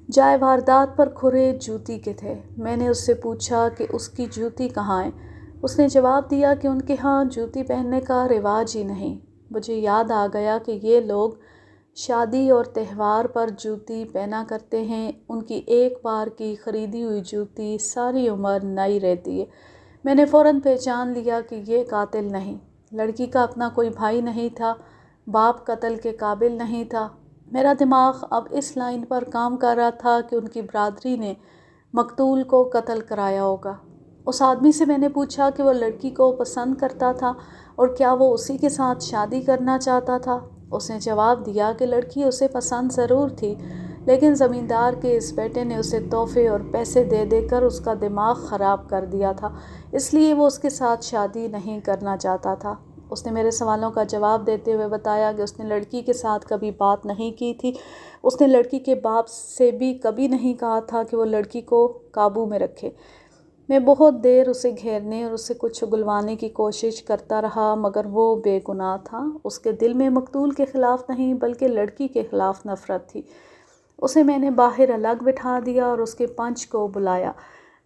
جائے واردات پر کھرے جوتی کے تھے۔ میں نے اس سے پوچھا کہ اس کی جوتی کہاں ہے؟ اس نے جواب دیا کہ ان کے ہاں جوتی پہننے کا رواج ہی نہیں۔ مجھے یاد آ گیا کہ یہ لوگ شادی اور تہوار پر جوتی پہنا کرتے ہیں۔ ان کی ایک بار کی خریدی ہوئی جوتی ساری عمر نئی رہتی ہے۔ میں نے فوراً پہچان لیا کہ یہ قاتل نہیں۔ لڑکی کا اپنا کوئی بھائی نہیں تھا، باپ قتل کے قابل نہیں تھا۔ میرا دماغ اب اس لائن پر کام کر رہا تھا کہ ان کی برادری نے مقتول کو قتل کرایا ہوگا۔ اس آدمی سے میں نے پوچھا کہ وہ لڑکی کو پسند کرتا تھا اور کیا وہ اسی کے ساتھ شادی کرنا چاہتا تھا۔ اس نے جواب دیا کہ لڑکی اسے پسند ضرور تھی، لیکن زمیندار کے اس بیٹے نے اسے تحفے اور پیسے دے دے کر اس کا دماغ خراب کر دیا تھا، اس لیے وہ اس کے ساتھ شادی نہیں کرنا چاہتا تھا۔ اس نے میرے سوالوں کا جواب دیتے ہوئے بتایا کہ اس نے لڑکی کے ساتھ کبھی بات نہیں کی تھی، اس نے لڑکی کے باپ سے بھی کبھی نہیں کہا تھا کہ وہ لڑکی کو قابو میں رکھے۔ میں بہت دیر اسے گھیرنے اور اسے کچھ اگلوانے کی کوشش کرتا رہا، مگر وہ بے گناہ تھا۔ اس کے دل میں مقتول کے خلاف نہیں بلکہ لڑکی کے خلاف نفرت تھی۔ اسے میں نے باہر الگ بٹھا دیا اور اس کے پنچ کو بلایا۔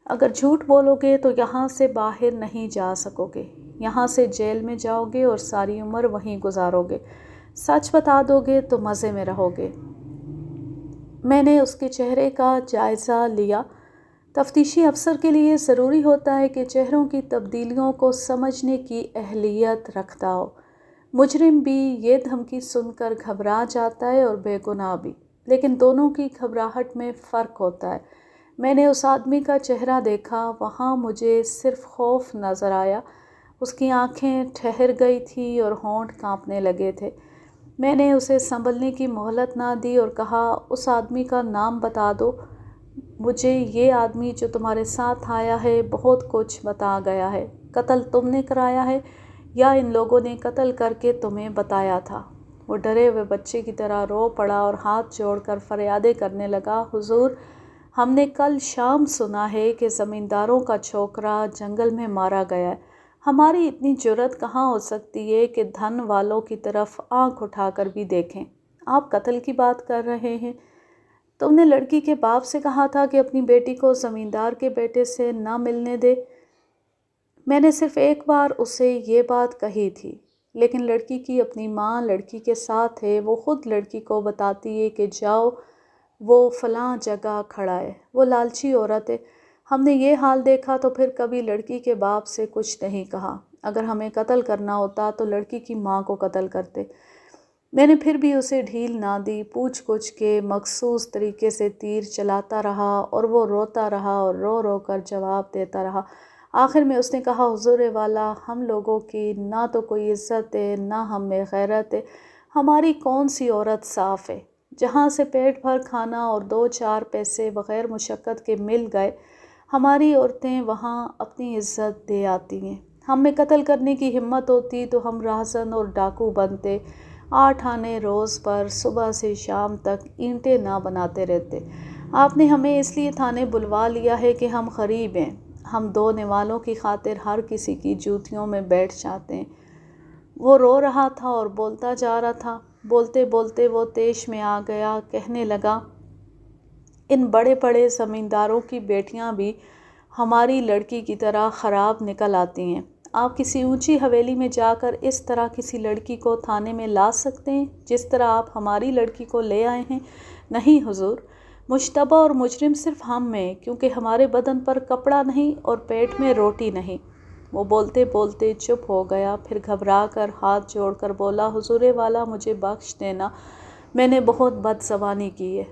اگر جھوٹ بولو گے تو یہاں سے باہر نہیں جا سکو گے، یہاں سے جیل میں جاؤ گے اور ساری عمر وہیں گزارو گے۔ سچ بتا دو گے تو مزے میں رہو گے۔ میں نے اس کے چہرے کا جائزہ لیا۔ تفتیشی افسر کے لیے ضروری ہوتا ہے کہ چہروں کی تبدیلیوں کو سمجھنے کی اہلیت رکھتا ہو۔ مجرم بھی یہ دھمکی سن کر گھبرا جاتا ہے اور بے گناہ بھی، لیکن دونوں کی گھبراہٹ میں فرق ہوتا ہے۔ میں نے اس آدمی کا چہرہ دیکھا، وہاں مجھے صرف خوف نظر آیا۔ اس کی آنکھیں ٹھہر گئی تھیں اور ہونٹ کانپنے لگے تھے۔ میں نے اسے سنبھلنے کی مہلت نہ دی اور کہا، اس آدمی کا نام بتا دو۔ مجھے یہ آدمی جو تمہارے ساتھ آیا ہے بہت کچھ بتا گیا ہے۔ قتل تم نے کرایا ہے یا ان لوگوں نے قتل کر کے تمہیں بتایا تھا؟ وہ ڈرے ہوئے بچے کی طرح رو پڑا اور ہاتھ جوڑ کر فریادیں کرنے لگا، حضور، ہم نے کل شام سنا ہے کہ زمینداروں کا چھوکرا جنگل میں مارا گیا ہے۔ ہماری اتنی جرأت کہاں ہو سکتی ہے کہ دھن والوں کی طرف آنکھ اٹھا کر بھی دیکھیں؟ آپ قتل کی بات کر رہے ہیں۔ تم نے لڑکی کے باپ سے کہا تھا کہ اپنی بیٹی کو زمیندار کے بیٹے سے نہ ملنے دے۔ میں نے صرف ایک بار اسے یہ بات کہی تھی، لیکن لڑکی کی اپنی ماں لڑکی کے ساتھ ہے، وہ خود لڑکی کو بتاتی ہے کہ جاؤ، وہ فلاں جگہ کھڑا ہے۔ وہ لالچی عورت ہے۔ ہم نے یہ حال دیکھا تو پھر کبھی لڑکی کے باپ سے کچھ نہیں کہا۔ اگر ہمیں قتل کرنا ہوتا تو لڑکی کی ماں کو قتل کرتے۔ میں نے پھر بھی اسے ڈھیل نہ دی، پوچھ گچھ کے مخصوص طریقے سے تیر چلاتا رہا اور وہ روتا رہا اور رو رو کر جواب دیتا رہا۔ آخر میں اس نے کہا، حضور والا، ہم لوگوں کی نہ تو کوئی عزت ہے نہ ہم میں غیرت ہے۔ ہماری کون سی عورت صاف ہے؟ جہاں سے پیٹ بھر کھانا اور 2-4 پیسے بغیر مشقت کے مل گئے، ہماری عورتیں وہاں اپنی عزت دے آتی ہیں۔ ہم میں قتل کرنے کی ہمت ہوتی تو ہم راہزن اور ڈاکو بنتے، 8 آنے روز پر صبح سے شام تک اینٹیں نہ بناتے رہتے۔ آپ نے ہمیں اس لیے تھانے بلوا لیا ہے کہ ہم غریب ہیں، ہم 2 نوالوں کی خاطر ہر کسی کی جوتیوں میں بیٹھ جاتے ہیں۔ وہ رو رہا تھا اور بولتا جا رہا تھا۔ بولتے بولتے وہ طیش میں آ گیا، کہنے لگا، ان بڑے بڑے زمینداروں کی بیٹیاں بھی ہماری لڑکی کی طرح خراب نکل آتی ہیں۔ آپ کسی اونچی حویلی میں جا کر اس طرح کسی لڑکی کو تھانے میں لا سکتے ہیں جس طرح آپ ہماری لڑکی کو لے آئے ہیں؟ نہیں حضور، مشتبہ اور مجرم صرف ہم ہیں، کیونکہ ہمارے بدن پر کپڑا نہیں اور پیٹ میں روٹی نہیں۔ وہ بولتے بولتے چپ ہو گیا، پھر گھبرا کر ہاتھ جوڑ کر بولا، حضور والا، مجھے بخش دینا، میں نے بہت بد زبانی کی ہے۔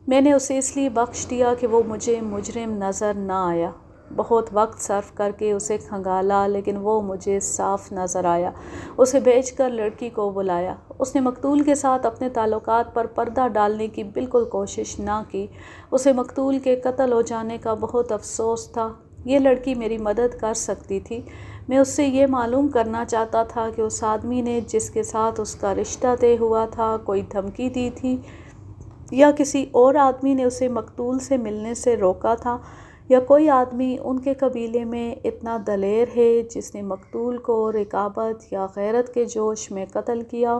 میں نے اسے اس لیے بخش دیا کہ وہ مجھے مجرم نظر نہ آیا۔ بہت وقت صرف کر کے اسے کھنگالا، لیکن وہ مجھے صاف نظر آیا۔ اسے بھیج کر لڑکی کو بلایا۔ اس نے مقتول کے ساتھ اپنے تعلقات پر پردہ ڈالنے کی بالکل کوشش نہ کی۔ اسے مقتول کے قتل ہو جانے کا بہت افسوس تھا۔ یہ لڑکی میری مدد کر سکتی تھی۔ میں اس سے یہ معلوم کرنا چاہتا تھا کہ اس آدمی نے جس کے ساتھ اس کا رشتہ طے ہوا تھا کوئی دھمکی دی تھی، یا کسی اور آدمی نے اسے مقتول سے ملنے سے روکا تھا، یا کوئی آدمی ان کے قبیلے میں اتنا دلیر ہے جس نے مقتول کو رقابت یا غیرت کے جوش میں قتل کیا۔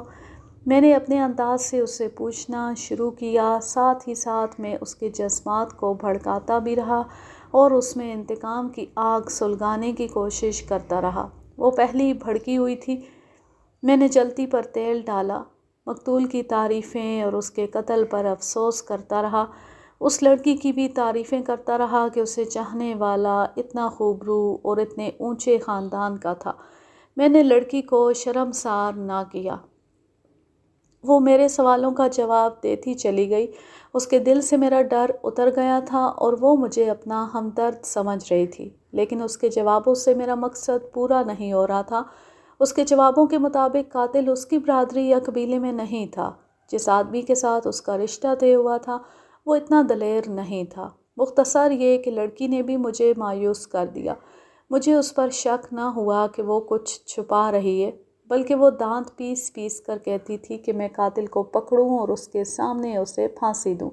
میں نے اپنے انداز سے اس سے پوچھنا شروع کیا، ساتھ ہی ساتھ میں اس کے جذبات کو بھڑکاتا بھی رہا اور اس میں انتقام کی آگ سلگانے کی کوشش کرتا رہا۔ وہ پہلی بھڑکی ہوئی تھی۔ میں نے جلتی پر تیل ڈالا، مقتول کی تعریفیں اور اس کے قتل پر افسوس کرتا رہا، اس لڑکی کی بھی تعریفیں کرتا رہا کہ اسے چاہنے والا اتنا خوبرو اور اتنے اونچے خاندان کا تھا۔ میں نے لڑکی کو شرمسار نہ کیا۔ وہ میرے سوالوں کا جواب دیتی چلی گئی۔ اس کے دل سے میرا ڈر اتر گیا تھا اور وہ مجھے اپنا ہمدرد سمجھ رہی تھی، لیکن اس کے جوابوں سے میرا مقصد پورا نہیں ہو رہا تھا۔ اس کے جوابوں کے مطابق قاتل اس کی برادری یا قبیلے میں نہیں تھا۔ جس آدمی کے ساتھ اس کا رشتہ طے ہوا تھا وہ اتنا دلیر نہیں تھا۔ مختصر یہ کہ لڑکی نے بھی مجھے مایوس کر دیا۔ مجھے اس پر شک نہ ہوا کہ وہ کچھ چھپا رہی ہے، بلکہ وہ دانت پیس پیس کر کہتی تھی کہ میں قاتل کو پکڑوں اور اس کے سامنے اسے پھانسی دوں۔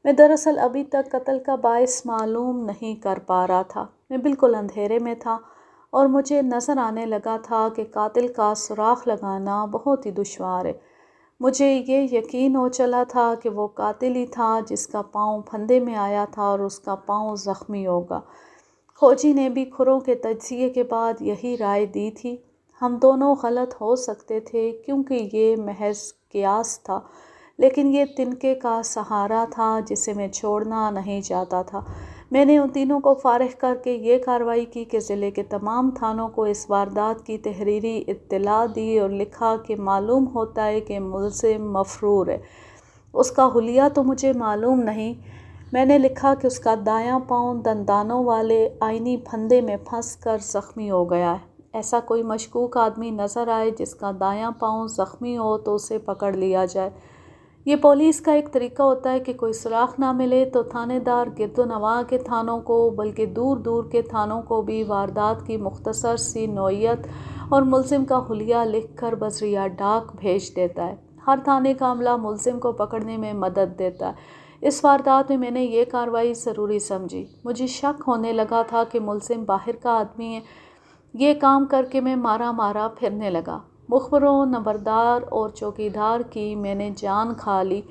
میں دراصل ابھی تک قتل کا باعث معلوم نہیں کر پا رہا تھا۔ میں بالکل اندھیرے میں تھا اور مجھے نظر آنے لگا تھا کہ قاتل کا سراغ لگانا بہت ہی دشوار ہے۔ مجھے یہ یقین ہو چلا تھا کہ وہ قاتل ہی تھا جس کا پاؤں پھندے میں آیا تھا اور اس کا پاؤں زخمی ہوگا۔ کھوجی نے بھی کھروں کے تجزیے کے بعد یہی رائے دی تھی۔ ہم دونوں غلط ہو سکتے تھے کیونکہ یہ محض قیاس تھا، لیکن یہ تنکے کا سہارا تھا جسے میں چھوڑنا نہیں چاہتا تھا۔ میں نے ان تینوں کو فارغ کر کے یہ کارروائی کی کہ ضلع کے تمام تھانوں کو اس واردات کی تحریری اطلاع دی اور لکھا کہ معلوم ہوتا ہے کہ ملزم مفرور ہے۔ اس کا حلیہ تو مجھے معلوم نہیں۔ میں نے لکھا کہ اس کا دایاں پاؤں دندانوں والے آئینی پھندے میں پھنس کر زخمی ہو گیا ہے۔ ایسا کوئی مشکوک آدمی نظر آئے جس کا دایاں پاؤں زخمی ہو تو اسے پکڑ لیا جائے۔ یہ پولیس کا ایک طریقہ ہوتا ہے کہ کوئی سراغ نہ ملے تو تھانے دار گرد و نواح کے تھانوں کو بلکہ دور دور کے تھانوں کو بھی واردات کی مختصر سی نوعیت اور ملزم کا حلیہ لکھ کر بذریعہ ڈاک بھیج دیتا ہے۔ ہر تھانے کا عملہ ملزم کو پکڑنے میں مدد دیتا ہے۔ اس واردات میں نے یہ کارروائی ضروری سمجھی۔ مجھے شک ہونے لگا تھا کہ ملزم باہر کا آدمی ہے۔ یہ کام کر کے میں مارا مارا پھرنے لگا۔ مخبروں، نمبردار اور چوکیدار کی میں نے جان کھا لی۔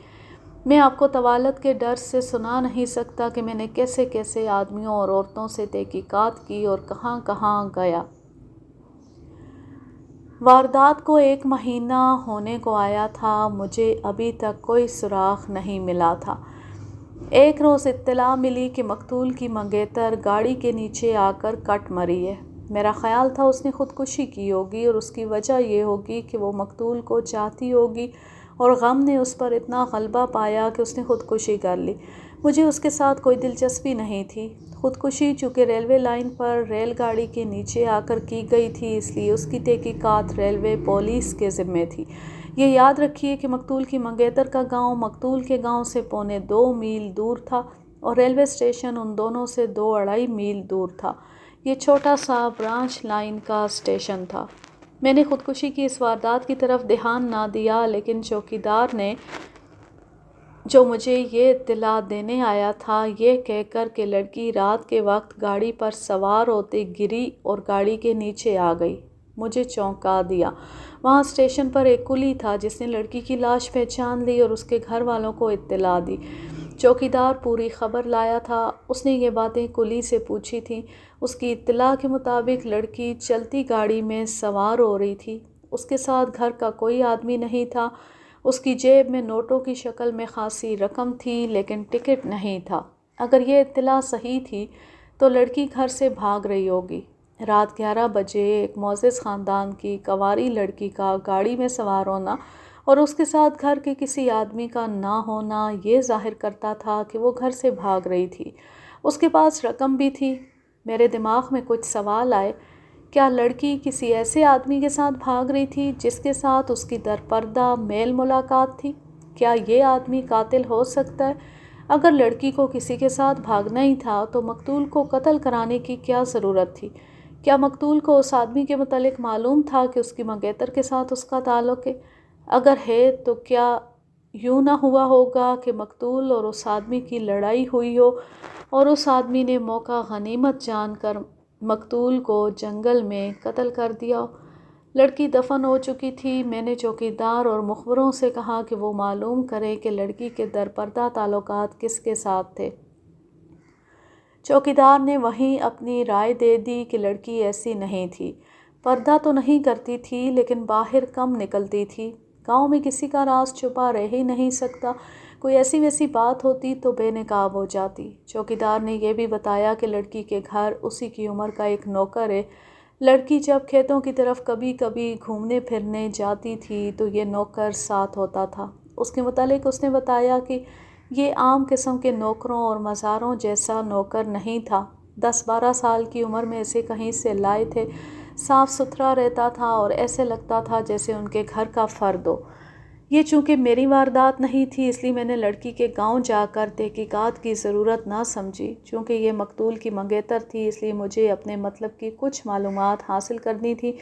میں آپ کو طوالت کے ڈر سے سنا نہیں سکتا کہ میں نے کیسے کیسے آدمیوں اور عورتوں سے تحقیقات کی اور کہاں کہاں گیا۔ واردات کو 1 مہینہ ہونے کو آیا تھا، مجھے ابھی تک کوئی سراغ نہیں ملا تھا۔ ایک روز اطلاع ملی کہ مقتول کی منگیتر گاڑی کے نیچے آ کر کٹ مری ہے۔ میرا خیال تھا اس نے خودکشی کی ہوگی اور اس کی وجہ یہ ہوگی کہ وہ مقتول کو چاہتی ہوگی اور غم نے اس پر اتنا غلبہ پایا کہ اس نے خودکشی کر لی۔ مجھے اس کے ساتھ کوئی دلچسپی نہیں تھی۔ خودکشی چونکہ ریلوے لائن پر ریل گاڑی کے نیچے آ کر کی گئی تھی، اس لیے اس کی تحقیقات ریلوے پولیس کے ذمے تھی۔ یہ یاد رکھیے کہ مقتول کی منگیتر کا گاؤں مقتول کے گاؤں سے 2.25 میل دور تھا اور ریلوے اسٹیشن ان دونوں سے 2.25 میل دور تھا۔ یہ چھوٹا سا برانچ لائن کا اسٹیشن تھا۔ میں نے خودکشی کی اس واردات کی طرف دھیان نہ دیا، لیکن چوکیدار نے جو مجھے یہ اطلاع دینے آیا تھا یہ کہہ کر کہ لڑکی رات کے وقت گاڑی پر سوار ہوتے گری اور گاڑی کے نیچے آ گئی، مجھے چونکا دیا۔ وہاں اسٹیشن پر ایک کلی تھا جس نے لڑکی کی لاش پہچان لی اور اس کے گھر والوں کو اطلاع دی۔ چوکیدار پوری خبر لایا تھا۔ اس نے یہ باتیں کلی سے پوچھی تھیں۔ اس کی اطلاع کے مطابق لڑکی چلتی گاڑی میں سوار ہو رہی تھی۔ اس کے ساتھ گھر کا کوئی آدمی نہیں تھا۔ اس کی جیب میں نوٹوں کی شکل میں خاصی رقم تھی لیکن ٹکٹ نہیں تھا۔ اگر یہ اطلاع صحیح تھی تو لڑکی گھر سے بھاگ رہی ہوگی۔ رات 11 بجے ایک معزز خاندان کی کنواری لڑکی کا گاڑی میں سوار ہونا اور اس کے ساتھ گھر کے کسی آدمی کا نہ ہونا یہ ظاہر کرتا تھا کہ وہ گھر سے بھاگ رہی تھی۔ اس کے پاس رقم بھی تھی۔ میرے دماغ میں کچھ سوال آئے۔ کیا لڑکی کسی ایسے آدمی کے ساتھ بھاگ رہی تھی جس کے ساتھ اس کی درپردہ میل ملاقات تھی؟ کیا یہ آدمی قاتل ہو سکتا ہے؟ اگر لڑکی کو کسی کے ساتھ بھاگنا ہی تھا تو مقتول کو قتل کرانے کی کیا ضرورت تھی؟ کیا مقتول کو اس آدمی کے متعلق معلوم تھا کہ اس کی منگیتر کے ساتھ اس کا تعلق ہے؟ اگر ہے تو کیا یوں نہ ہوا ہوگا کہ مقتول اور اس آدمی کی لڑائی ہوئی ہو اور اس آدمی نے موقع غنیمت جان کر مقتول کو جنگل میں قتل کر دیا ہو؟ لڑکی دفن ہو چکی تھی۔ میں نے چوکیدار اور مخبروں سے کہا کہ وہ معلوم کریں کہ لڑکی کے درپردہ تعلقات کس کے ساتھ تھے۔ چوکیدار نے وہیں اپنی رائے دے دی کہ لڑکی ایسی نہیں تھی، پردہ تو نہیں کرتی تھی لیکن باہر کم نکلتی تھی۔ گاؤں میں کسی کا راز چھپا رہ ہی نہیں سکتا، کوئی ایسی ویسی بات ہوتی تو بے نقاب ہو جاتی۔ چوکیدار نے یہ بھی بتایا کہ لڑکی کے گھر اسی کی عمر کا ایک نوکر ہے لڑکی جب کھیتوں کی طرف کبھی کبھی گھومنے پھرنے جاتی تھی تو یہ نوکر ساتھ ہوتا تھا۔ اس کے متعلق اس نے بتایا کہ یہ عام قسم کے نوکروں اور مزاروں جیسا نوکر نہیں تھا۔ 10-12 سال کی عمر میں اسے کہیں سے لائے تھے، صاف ستھرا رہتا تھا اور ایسے لگتا تھا جیسے ان کے گھر کا فرد ہو۔ یہ چونکہ میری واردات نہیں تھی اس لیے میں نے لڑکی کے گاؤں جا کر تحقیقات کی ضرورت نہ سمجھی۔ چونکہ یہ مقتول کی منگیتر تھی اس لیے مجھے اپنے مطلب کی کچھ معلومات حاصل کرنی تھی۔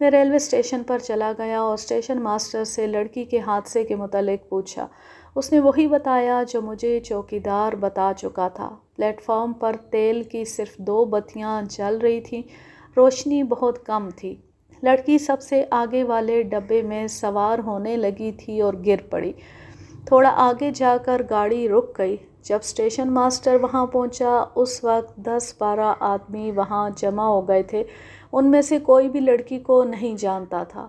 میں ریلوے اسٹیشن پر چلا گیا اور اسٹیشن ماسٹر سے لڑکی کے حادثے کے متعلق پوچھا۔ اس نے وہی بتایا جو مجھے چوکیدار بتا چکا تھا۔ پلیٹ فارم پر تیل کی صرف 2 بتیاں جل رہی تھیں، روشنی بہت کم تھی۔ لڑکی سب سے آگے والے ڈبے میں سوار ہونے لگی تھی اور گر پڑی۔ تھوڑا آگے جا کر گاڑی رک گئی۔ جب اسٹیشن ماسٹر وہاں پہنچا اس وقت 10-12 آدمی وہاں جمع ہو گئے تھے۔ ان میں سے کوئی بھی لڑکی کو نہیں جانتا تھا۔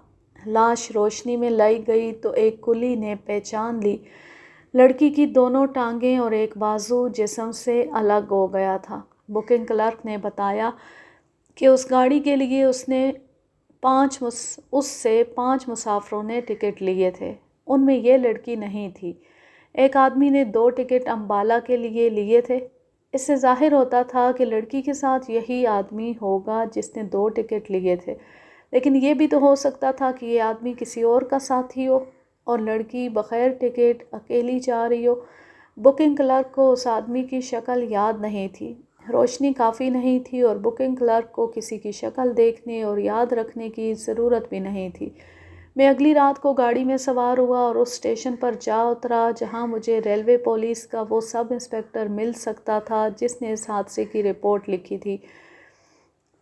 لاش روشنی میں لائی گئی تو ایک کلی نے پہچان لی۔ لڑکی کی دونوں ٹانگیں اور ایک بازو جسم سے الگ ہو گیا تھا۔ بکنگ کلرک نے بتایا کہ اس گاڑی کے لیے اس سے 5 مسافروں نے ٹکٹ لیے تھے۔ ان میں یہ لڑکی نہیں تھی۔ ایک آدمی نے 2 ٹکٹ امبالہ کے لیے لیے تھے۔ اس سے ظاہر ہوتا تھا کہ لڑکی کے ساتھ یہی آدمی ہوگا جس نے 2 ٹکٹ لیے تھے، لیکن یہ بھی تو ہو سکتا تھا کہ یہ آدمی کسی اور کا ساتھی ہو اور لڑکی بغیر ٹکٹ اکیلی جا رہی ہو۔ بکنگ کلرک کو اس آدمی کی شکل یاد نہیں تھی۔ روشنی کافی نہیں تھی اور بکنگ کلرک کو کسی کی شکل دیکھنے اور یاد رکھنے کی ضرورت بھی نہیں تھی۔ میں اگلی رات کو گاڑی میں سوار ہوا اور اس اسٹیشن پر جا اترا جہاں مجھے ریلوے پولیس کا وہ سب انسپکٹر مل سکتا تھا جس نے اس حادثے کی رپورٹ لکھی تھی۔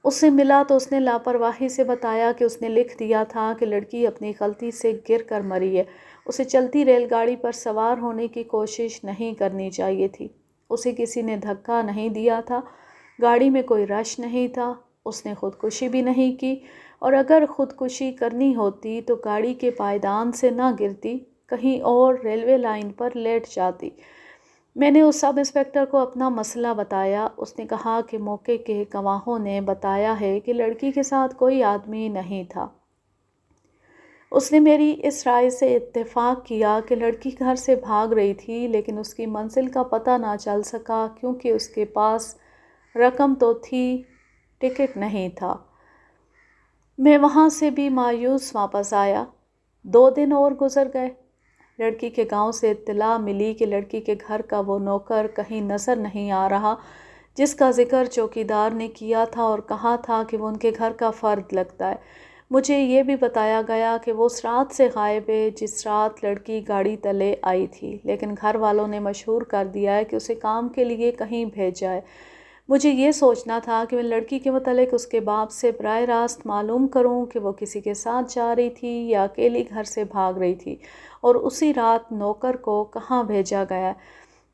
اس سے ملا تو اس نے لاپرواہی سے بتایا کہ اس نے لکھ دیا تھا کہ لڑکی اپنی غلطی سے گر کر مری ہے۔ اسے چلتی ریل گاڑی پر سوار ہونے کی کوشش نہیں کرنی چاہیے تھی۔ اسے کسی نے دھکا نہیں دیا تھا، گاڑی میں کوئی رش نہیں تھا، اس نے خودکشی بھی نہیں کی، اور اگر خودکشی کرنی ہوتی تو گاڑی کے پائیدان سے نہ گرتی، کہیں اور ریلوے لائن پر لیٹ جاتی۔ میں نے اس سب انسپکٹر کو اپنا مسئلہ بتایا۔ اس نے کہا کہ موقع کے گواہوں نے بتایا ہے کہ لڑکی کے ساتھ کوئی آدمی نہیں تھا۔ اس نے میری اس رائے سے اتفاق کیا کہ لڑکی گھر سے بھاگ رہی تھی لیکن اس کی منزل کا پتہ نہ چل سکا کیونکہ اس کے پاس رقم تو تھی، ٹکٹ نہیں تھا۔ میں وہاں سے بھی مایوس واپس آیا۔ 2 دن اور گزر گئے۔ لڑکی کے گاؤں سے اطلاع ملی کہ لڑکی کے گھر کا وہ نوکر کہیں نظر نہیں آ رہا جس کا ذکر چوکیدار نے کیا تھا اور کہا تھا کہ وہ ان کے گھر کا فرد لگتا ہے۔ مجھے یہ بھی بتایا گیا کہ وہ اس رات سے غائب ہے جس رات لڑکی گاڑی تلے آئی تھی، لیکن گھر والوں نے مشہور کر دیا ہے کہ اسے کام کے لیے کہیں بھیجا ہے۔ مجھے یہ سوچنا تھا کہ میں لڑکی کے متعلق اس کے باپ سے براہ راست معلوم کروں کہ وہ کسی کے ساتھ جا رہی تھی یا اکیلی گھر سے بھاگ رہی تھی اور اسی رات نوکر کو کہاں بھیجا گیا ہے۔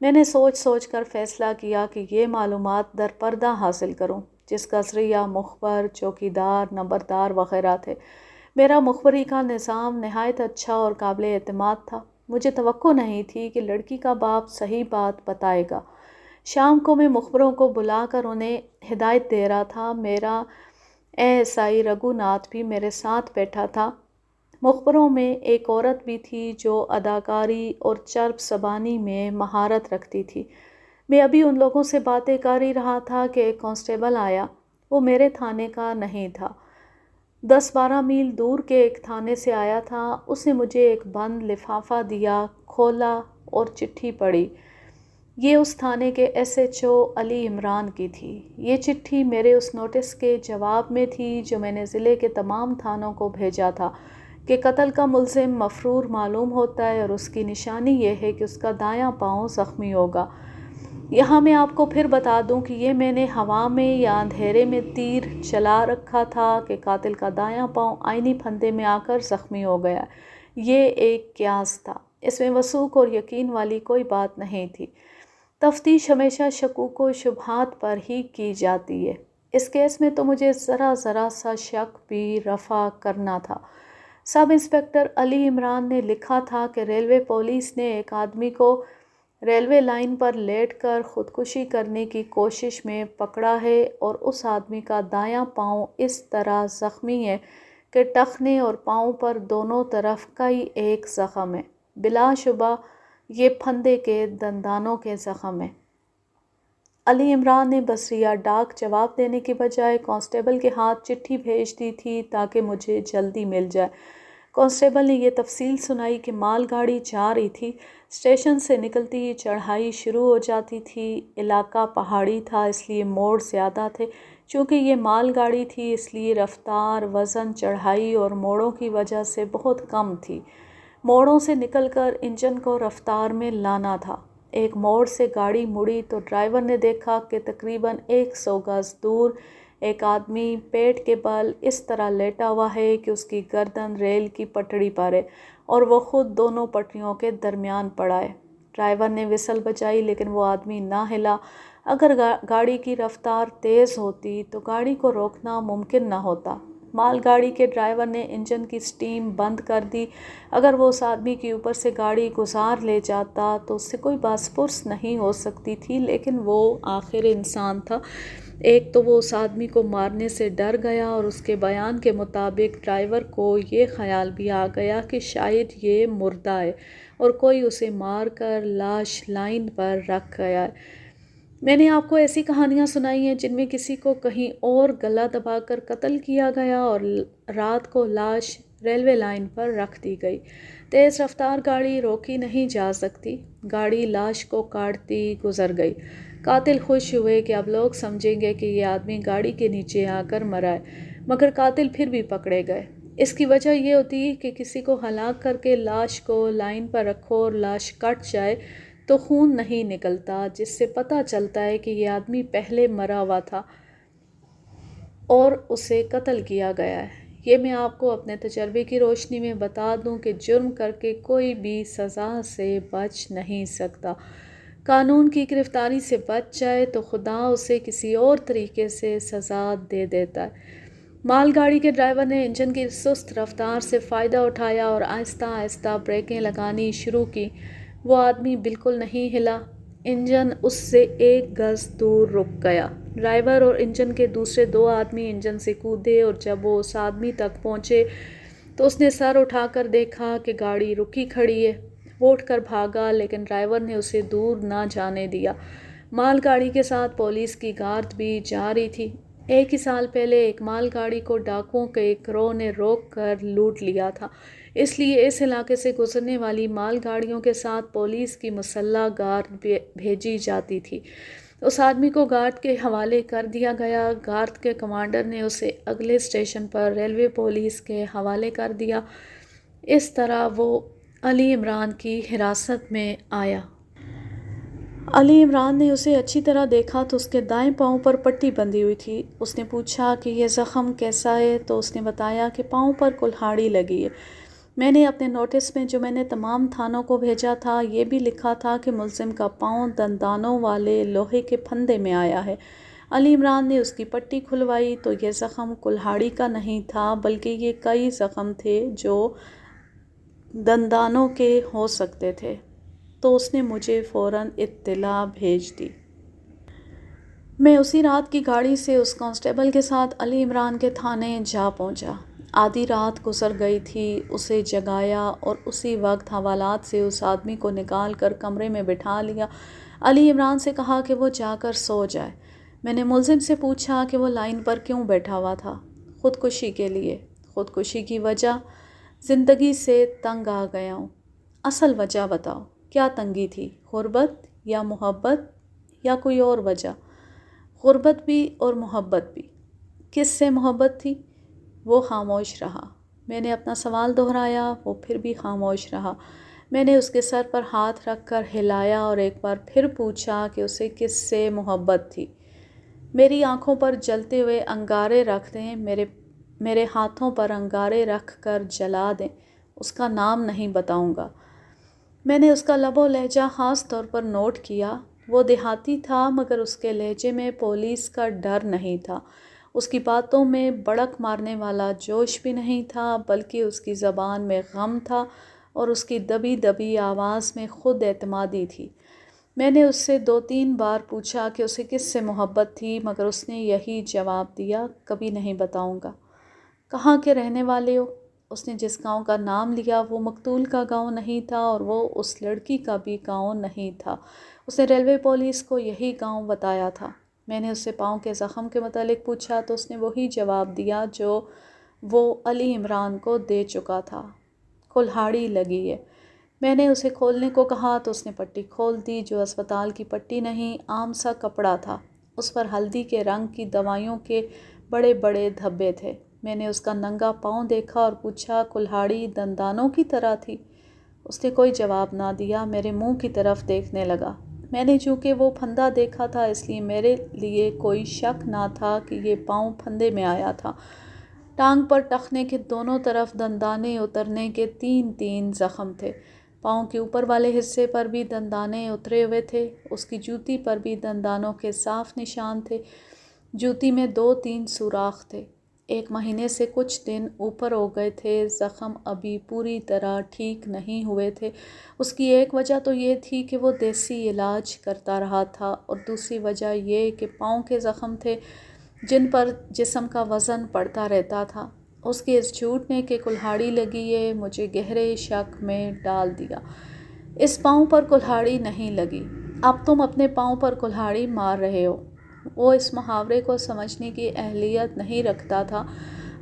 میں نے سوچ کر فیصلہ کیا کہ یہ معلومات در پردہ حاصل کروں، جس کا ذریعہ مخبر، چوکیدار، نمبردار وغیرہ تھے۔ میرا مخبری کا نظام نہایت اچھا اور قابل اعتماد تھا۔ مجھے توقع نہیں تھی کہ لڑکی کا باپ صحیح بات بتائے گا۔ شام کو میں مخبروں کو بلا کر انہیں ہدایت دے رہا تھا۔ میرا ASI رگھو ناتھ بھی میرے ساتھ بیٹھا تھا۔ مخبروں میں ایک عورت بھی تھی جو اداکاری اور چرب زبانی میں مہارت رکھتی تھی۔ میں ابھی ان لوگوں سے باتیں کر ہی رہا تھا کہ ایک کانسٹیبل آیا۔ وہ میرے تھانے کا نہیں تھا، 10-12 میل دور کے ایک تھانے سے آیا تھا۔ اس نے مجھے ایک بند لفافہ دیا، کھولا اور چٹھی پڑھی۔ یہ اس تھانے کے SHO علی عمران کی تھی۔ یہ چٹھی میرے اس نوٹس کے جواب میں تھی جو میں نے ضلع کے تمام تھانوں کو بھیجا تھا کہ قتل کا ملزم مفرور معلوم ہوتا ہے اور اس کی نشانی یہ ہے کہ اس کا دایاں پاؤں زخمی ہوگا۔ یہاں میں آپ کو پھر بتا دوں کہ یہ میں نے ہوا میں یا اندھیرے میں تیر چلا رکھا تھا کہ قاتل کا دایاں پاؤں آئینی پھندے میں آ کر زخمی ہو گیا۔ یہ ایک قیاس تھا، اس میں وثوق اور یقین والی کوئی بات نہیں تھی۔ تفتیش ہمیشہ شکوک و شبہات پر ہی کی جاتی ہے۔ اس کیس میں تو مجھے ذرا سا شک بھی رفع کرنا تھا۔ سب انسپکٹر علی عمران نے لکھا تھا کہ ریلوے پولیس نے ایک آدمی کو ریلوے لائن پر لیٹ کر خودکشی کرنے کی کوشش میں پکڑا ہے اور اس آدمی کا دایاں پاؤں اس طرح زخمی ہے کہ ٹخنے اور پاؤں پر دونوں طرف کئی ایک زخم ہے۔ بلا شبہ یہ پھندے کے دندانوں کے زخم ہیں۔ علی عمران نے بصریہ ڈاک جواب دینے کی بجائے کانسٹیبل کے ہاتھ چٹھی بھیج دی تھی تاکہ مجھے جلدی مل جائے۔ کانسٹیبل نے یہ تفصیل سنائی کہ مال گاڑی جا رہی تھی، اسٹیشن سے نکلتی ہی چڑھائی شروع ہو جاتی تھی۔ علاقہ پہاڑی تھا اس لیے موڑ زیادہ تھے، چونکہ یہ مال گاڑی تھی اس لیے رفتار، وزن چڑھائی اور موڑوں کی وجہ سے بہت کم تھی۔ موڑوں سے نکل کر انجن کو رفتار میں لانا تھا۔ ایک موڑ سے گاڑی مڑی تو ڈرائیور نے دیکھا کہ تقریباً 100 گز دور ایک آدمی پیٹ کے بل اس طرح لیٹا ہوا ہے کہ اس کی گردن ریل کی پٹڑی پر ہے اور وہ خود دونوں پٹریوں کے درمیان پڑا ہے۔ ڈرائیور نے وسل بجائی لیکن وہ آدمی نہ ہلا۔ اگر گاڑی کی رفتار تیز ہوتی تو گاڑی کو روکنا ممکن نہ ہوتا۔ مال گاڑی کے ڈرائیور نے انجن کی سٹیم بند کر دی۔ اگر وہ اس آدمی کے اوپر سے گاڑی گزار لے جاتا تو اس سے کوئی باس پرس نہیں ہو سکتی تھی، لیکن وہ آخر انسان تھا۔ ایک تو وہ اس آدمی کو مارنے سے ڈر گیا اور اس کے بیان کے مطابق ڈرائیور کو یہ خیال بھی آ گیا کہ شاید یہ مردہ ہے اور کوئی اسے مار کر لاش لائن پر رکھ گیا ہے۔ میں نے آپ کو ایسی کہانیاں سنائی ہیں جن میں کسی کو کہیں اور گلا دبا کر قتل کیا گیا اور رات کو لاش ریلوے لائن پر رکھ دی گئی۔ تیز رفتار گاڑی روکی نہیں جا سکتی، گاڑی لاش کو کاٹتی گزر گئی۔ قاتل خوش ہوئے کہ اب لوگ سمجھیں گے کہ یہ آدمی گاڑی کے نیچے آ کر مرا ہے، مگر قاتل پھر بھی پکڑے گئے۔ اس کی وجہ یہ ہوتی کہ کسی کو ہلاک کر کے لاش کو لائن پر رکھو اور لاش کٹ جائے تو خون نہیں نکلتا، جس سے پتہ چلتا ہے کہ یہ آدمی پہلے مرا ہوا تھا اور اسے قتل کیا گیا ہے۔ یہ میں آپ کو اپنے تجربے کی روشنی میں بتا دوں کہ جرم کر کے کوئی بھی سزا سے بچ نہیں سکتا۔ قانون کی گرفتاری سے بچ جائے تو خدا اسے کسی اور طریقے سے سزا دے دیتا ہے۔ مال گاڑی کے ڈرائیور نے انجن کی سست رفتار سے فائدہ اٹھایا اور آہستہ آہستہ بریکیں لگانی شروع کی۔ وہ آدمی بالکل نہیں ہلا۔ انجن اس سے 1 گز دور رک گیا۔ ڈرائیور اور انجن کے دوسرے 2 آدمی انجن سے کودے اور جب وہ اس آدمی تک پہنچے تو اس نے سر اٹھا کر دیکھا کہ گاڑی رکی کھڑی ہے۔ وہ اٹھ کر بھاگا لیکن ڈرائیور نے اسے دور نہ جانے دیا۔ مال گاڑی کے ساتھ پولیس کی گارد بھی جا رہی تھی۔ 1 ہی سال پہلے ایک مال گاڑی کو ڈاکوؤں کے ایک گروہ نے روک کر لوٹ لیا تھا، اس لیے اس علاقے سے گزرنے والی مال گاڑیوں کے ساتھ پولیس کی مسلح گارد بھیجی جاتی تھی۔ اس آدمی کو گارد کے حوالے کر دیا گیا۔ گارد کے کمانڈر نے اسے اگلے اسٹیشن پر ریلوے پولیس کے حوالے کر دیا۔ اس طرح وہ علی عمران کی حراست میں آیا۔ علی عمران نے اسے اچھی طرح دیکھا تو اس کے دائیں پاؤں پر پٹی بندھی ہوئی تھی۔ اس نے پوچھا کہ یہ زخم کیسا ہے تو اس نے بتایا کہ پاؤں پر کلہاڑی لگی ہے۔ میں نے اپنے نوٹس میں جو میں نے تمام تھانوں کو بھیجا تھا یہ بھی لکھا تھا کہ ملزم کا پاؤں دندانوں والے لوہے کے پھندے میں آیا ہے۔ علی عمران نے اس کی پٹی کھلوائی تو یہ زخم کلہاڑی کا نہیں تھا بلکہ یہ کئی زخم تھے جو دندانوں کے ہو سکتے تھے، تو اس نے مجھے فوراً اطلاع بھیج دی۔ میں اسی رات کی گاڑی سے اس کانسٹیبل کے ساتھ علی عمران کے تھانے جا پہنچا۔ آدھی رات گزر گئی تھی، اسے جگایا اور اسی وقت حوالات سے اس آدمی کو نکال کر کمرے میں بٹھا لیا۔ علی عمران سے کہا کہ وہ جا کر سو جائے۔ میں نے ملزم سے پوچھا کہ وہ لائن پر کیوں بیٹھا ہوا تھا۔ خودکشی کے لیے۔ خودکشی کی وجہ؟ زندگی سے تنگ آ گیا ہوں۔ اصل وجہ بتاؤ، کیا تنگی تھی؟ غربت یا محبت یا کوئی اور وجہ؟ غربت بھی اور محبت بھی۔ کس سے محبت تھی؟ وہ خاموش رہا۔ میں نے اپنا سوال دہرایا، وہ پھر بھی خاموش رہا۔ میں نے اس کے سر پر ہاتھ رکھ کر ہلایا اور ایک بار پھر پوچھا کہ اسے کس سے محبت تھی۔ میری آنکھوں پر جلتے ہوئے انگارے رکھ دیں، میرے ہاتھوں پر انگارے رکھ کر جلا دیں، اس کا نام نہیں بتاؤں گا۔ میں نے اس کا لب و لہجہ خاص طور پر نوٹ کیا۔ وہ دیہاتی تھا مگر اس کے لہجے میں پولیس کا ڈر نہیں تھا۔ اس کی باتوں میں بڑک مارنے والا جوش بھی نہیں تھا بلکہ اس کی زبان میں غم تھا اور اس کی دبی دبی آواز میں خود اعتمادی تھی۔ میں نے اس سے 2-3 بار پوچھا کہ اسے کس سے محبت تھی، مگر اس نے یہی جواب دیا، کبھی نہیں بتاؤں گا۔ کہاں کے رہنے والے ہو؟ اس نے جس گاؤں کا نام لیا وہ مقتول کا گاؤں نہیں تھا اور وہ اس لڑکی کا بھی گاؤں نہیں تھا۔ اس نے ریلوے پولیس کو یہی گاؤں بتایا تھا۔ میں نے اس سے پاؤں کے زخم کے متعلق پوچھا تو اس نے وہی جواب دیا جو وہ علی عمران کو دے چکا تھا، کلہاڑی لگی ہے۔ میں نے اسے کھولنے کو کہا تو اس نے پٹی کھول دی، جو اسپتال کی پٹی نہیں، عام سا کپڑا تھا۔ اس پر ہلدی کے رنگ کی دوائیوں کے بڑے بڑے دھبے تھے۔ میں نے اس کا ننگا پاؤں دیکھا اور پوچھا، کلہاڑی دندانوں کی طرح تھی؟ اس نے کوئی جواب نہ دیا، میرے منہ کی طرف دیکھنے لگا۔ میں نے چونکہ وہ پھندا دیکھا تھا اس لیے میرے لیے کوئی شک نہ تھا کہ یہ پاؤں پھندے میں آیا تھا۔ ٹانگ پر ٹخنے کے دونوں طرف دندانے اترنے کے 3 زخم تھے۔ پاؤں کے اوپر والے حصے پر بھی دندانے اترے ہوئے تھے۔ اس کی جوتی پر بھی دندانوں کے صاف نشان تھے۔ جوتی میں 2-3 سوراخ تھے۔ 1 مہینے سے کچھ دن اوپر ہو گئے تھے، زخم ابھی پوری طرح ٹھیک نہیں ہوئے تھے۔ اس کی ایک وجہ تو یہ تھی کہ وہ دیسی علاج کرتا رہا تھا، اور دوسری وجہ یہ کہ پاؤں کے زخم تھے جن پر جسم کا وزن پڑتا رہتا تھا۔ اس کے اس جھوٹ نے کہ کلہاڑی لگی ہے مجھے گہرے شک میں ڈال دیا۔ اس پاؤں پر کلہاڑی نہیں لگی، اب تم اپنے پاؤں پر کلہاڑی مار رہے ہو۔ وہ اس محاورے کو سمجھنے کی اہلیت نہیں رکھتا تھا۔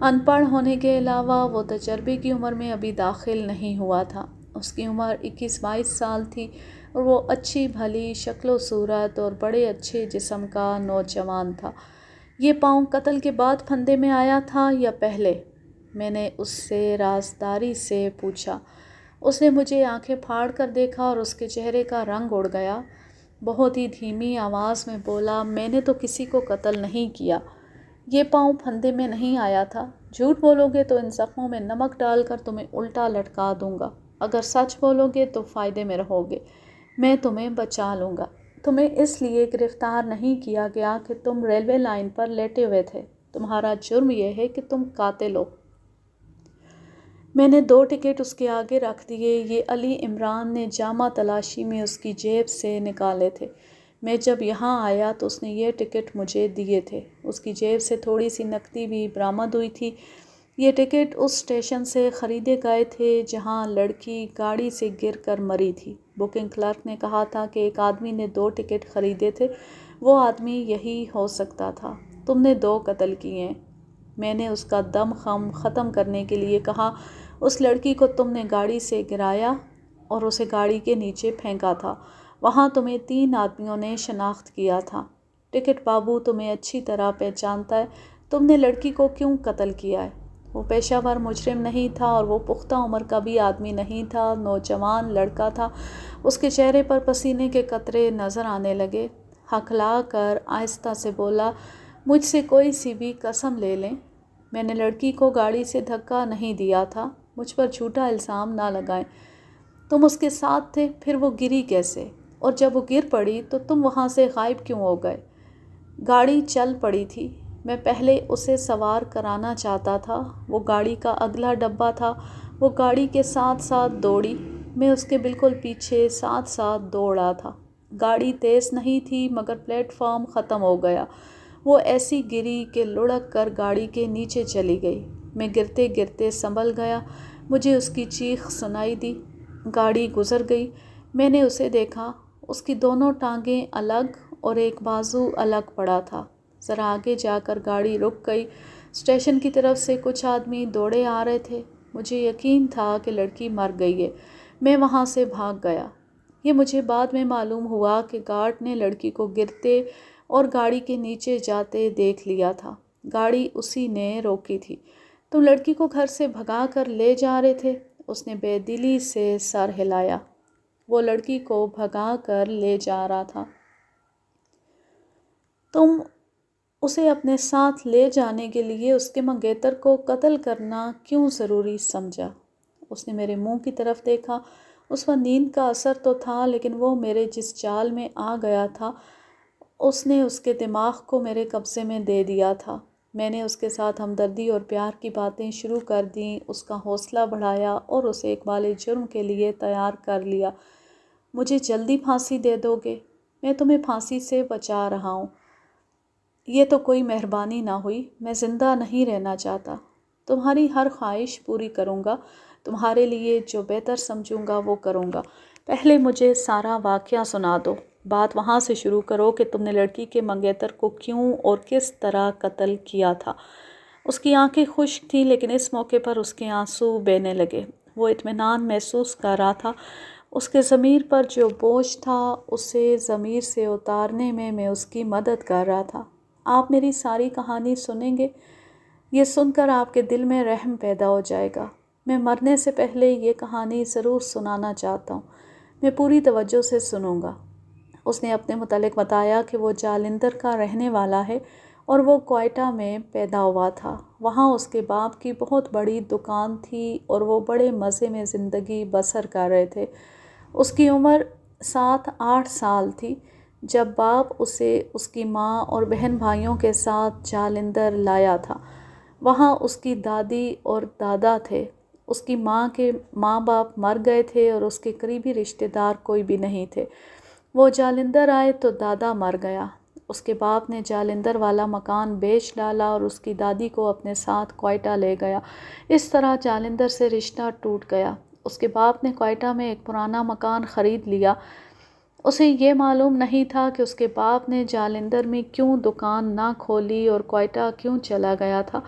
ان پڑھ ہونے کے علاوہ وہ تجربے کی عمر میں ابھی داخل نہیں ہوا تھا۔ اس کی عمر 21-22 سال تھی اور وہ اچھی بھلی شکل و صورت اور بڑے اچھے جسم کا نوجوان تھا۔ یہ پاؤں قتل کے بعد پھندے میں آیا تھا یا پہلے؟ میں نے اس سے رازداری سے پوچھا۔ اس نے مجھے آنکھیں پھاڑ کر دیکھا اور اس کے چہرے کا رنگ اڑ گیا۔ بہت ہی دھیمی آواز میں بولا، میں نے تو کسی کو قتل نہیں کیا۔ یہ پاؤں پھندے میں نہیں آیا تھا۔ جھوٹ بولو گے تو ان زخموں میں نمک ڈال کر تمہیں الٹا لٹکا دوں گا۔ اگر سچ بولو گے تو فائدے میں رہو گے، میں تمہیں بچا لوں گا۔ تمہیں اس لیے گرفتار نہیں کیا گیا کہ تم ریلوے لائن پر لیٹے ہوئے تھے۔ تمہارا جرم یہ ہے کہ تم قاتل ہو۔ میں نے 2 ٹکٹ اس کے آگے رکھ دیے۔ یہ علی عمران نے جامہ تلاشی میں اس کی جیب سے نکالے تھے۔ میں جب یہاں آیا تو اس نے یہ ٹکٹ مجھے دیے تھے۔ اس کی جیب سے تھوڑی سی نقدی بھی برآمد ہوئی تھی۔ یہ ٹکٹ اس اسٹیشن سے خریدے گئے تھے جہاں لڑکی گاڑی سے گر کر مری تھی۔ بکنگ کلرک نے کہا تھا کہ ایک آدمی نے 2 ٹکٹ خریدے تھے، وہ آدمی یہی ہو سکتا تھا۔ تم نے 2 قتل کیے ہیں۔ میں نے اس کا دم خم ختم کرنے کے لیے کہا، اس لڑکی کو تم نے گاڑی سے گرایا اور اسے گاڑی کے نیچے پھینکا تھا۔ وہاں تمہیں 3 آدمیوں نے شناخت کیا تھا۔ ٹکٹ بابو تمہیں اچھی طرح پہچانتا ہے۔ تم نے لڑکی کو کیوں قتل کیا ہے؟ وہ پیشہ ور مجرم نہیں تھا اور وہ پختہ عمر کا بھی آدمی نہیں تھا، نوجوان لڑکا تھا۔ اس کے چہرے پر پسینے کے قطرے نظر آنے لگے۔ ہکلا کر آہستہ سے بولا، مجھ سے کوئی سی بھی قسم لے لیں، میں نے لڑکی کو گاڑی سے دھکا نہیں دیا تھا۔ مجھ پر جھوٹا الزام نہ لگائیں۔ تم اس کے ساتھ تھے، پھر وہ گری کیسے؟ اور جب وہ گر پڑی تو تم وہاں سے غائب کیوں ہو گئے؟ گاڑی چل پڑی تھی، میں پہلے اسے سوار کرانا چاہتا تھا۔ وہ گاڑی کا اگلا ڈبہ تھا۔ وہ گاڑی کے ساتھ ساتھ دوڑی، میں اس کے بالکل پیچھے ساتھ ساتھ دوڑا تھا۔ گاڑی تیز نہیں تھی مگر پلیٹ فارم ختم ہو گیا۔ وہ ایسی گری کہ لڑک کر گاڑی کے نیچے چلی گئی۔ میں گرتے گرتے سنبھل گیا۔ مجھے اس کی چیخ سنائی دی۔ گاڑی گزر گئی۔ میں نے اسے دیکھا، اس کی دونوں ٹانگیں الگ اور ایک بازو الگ پڑا تھا۔ ذرا آگے جا کر گاڑی رک گئی۔ اسٹیشن کی طرف سے کچھ آدمی دوڑے آ رہے تھے۔ مجھے یقین تھا کہ لڑکی مر گئی ہے۔ میں وہاں سے بھاگ گیا۔ یہ مجھے بعد میں معلوم ہوا کہ گارڈ نے لڑکی کو گرتے اور گاڑی کے نیچے جاتے دیکھ لیا تھا۔ گاڑی اسی نے روکی تھی۔ تم لڑکی کو گھر سے بھگا کر لے جا رہے تھے؟ اس نے بے دلی سے سر ہلایا۔ وہ لڑکی کو بھگا کر لے جا رہا تھا۔ تم اسے اپنے ساتھ لے جانے کے لیے اس کے منگیتر کو قتل کرنا کیوں ضروری سمجھا؟ اس نے میرے منہ کی طرف دیکھا۔ اس پر نیند کا اثر تو تھا لیکن وہ میرے جس چال میں آ گیا تھا اس نے اس کے دماغ کو میرے قبضے میں دے دیا تھا۔ میں نے اس کے ساتھ ہمدردی اور پیار کی باتیں شروع کر دیں، اس کا حوصلہ بڑھایا اور اسے اقبال جرم کے لیے تیار کر لیا۔ مجھے جلدی پھانسی دے دو گے؟ میں تمہیں پھانسی سے بچا رہا ہوں۔ یہ تو کوئی مہربانی نہ ہوئی، میں زندہ نہیں رہنا چاہتا۔ تمہاری ہر خواہش پوری کروں گا، تمہارے لیے جو بہتر سمجھوں گا وہ کروں گا۔ پہلے مجھے سارا واقعہ سنا دو۔ بات وہاں سے شروع کرو کہ تم نے لڑکی کے منگیتر کو کیوں اور کس طرح قتل کیا تھا۔ اس کی آنکھیں خشک تھیں، لیکن اس موقع پر اس کے آنسو بہنے لگے۔ وہ اطمینان محسوس کر رہا تھا۔ اس کے ضمیر پر جو بوجھ تھا اسے ضمیر سے اتارنے میں اس کی مدد کر رہا تھا۔ آپ میری ساری کہانی سنیں گے؟ یہ سن کر آپ کے دل میں رحم پیدا ہو جائے گا۔ میں مرنے سے پہلے یہ کہانی ضرور سنانا چاہتا ہوں۔ میں پوری توجہ سے سنوں گا۔ اس نے اپنے متعلق بتایا کہ وہ جالندھر کا رہنے والا ہے اور وہ کوئٹہ میں پیدا ہوا تھا۔ وہاں اس کے باپ کی بہت بڑی دکان تھی اور وہ بڑے مزے میں زندگی بسر کر رہے تھے۔ اس کی عمر 7-8 سال تھی جب باپ اسے اس کی ماں اور بہن بھائیوں کے ساتھ جالندھر لایا تھا۔ وہاں اس کی دادی اور دادا تھے۔ اس کی ماں کے ماں باپ مر گئے تھے اور اس کے قریبی رشتہ دار کوئی بھی نہیں تھے۔ وہ جالندھر آئے تو دادا مر گیا۔ اس کے باپ نے جالندھر والا مکان بیچ ڈالا اور اس کی دادی کو اپنے ساتھ کوئٹہ لے گیا۔ اس طرح جالندھر سے رشتہ ٹوٹ گیا۔ اس کے باپ نے کوئٹہ میں ایک پرانا مکان خرید لیا۔ اسے یہ معلوم نہیں تھا کہ اس کے باپ نے جالندھر میں کیوں دکان نہ کھولی اور کوئٹہ کیوں چلا گیا تھا۔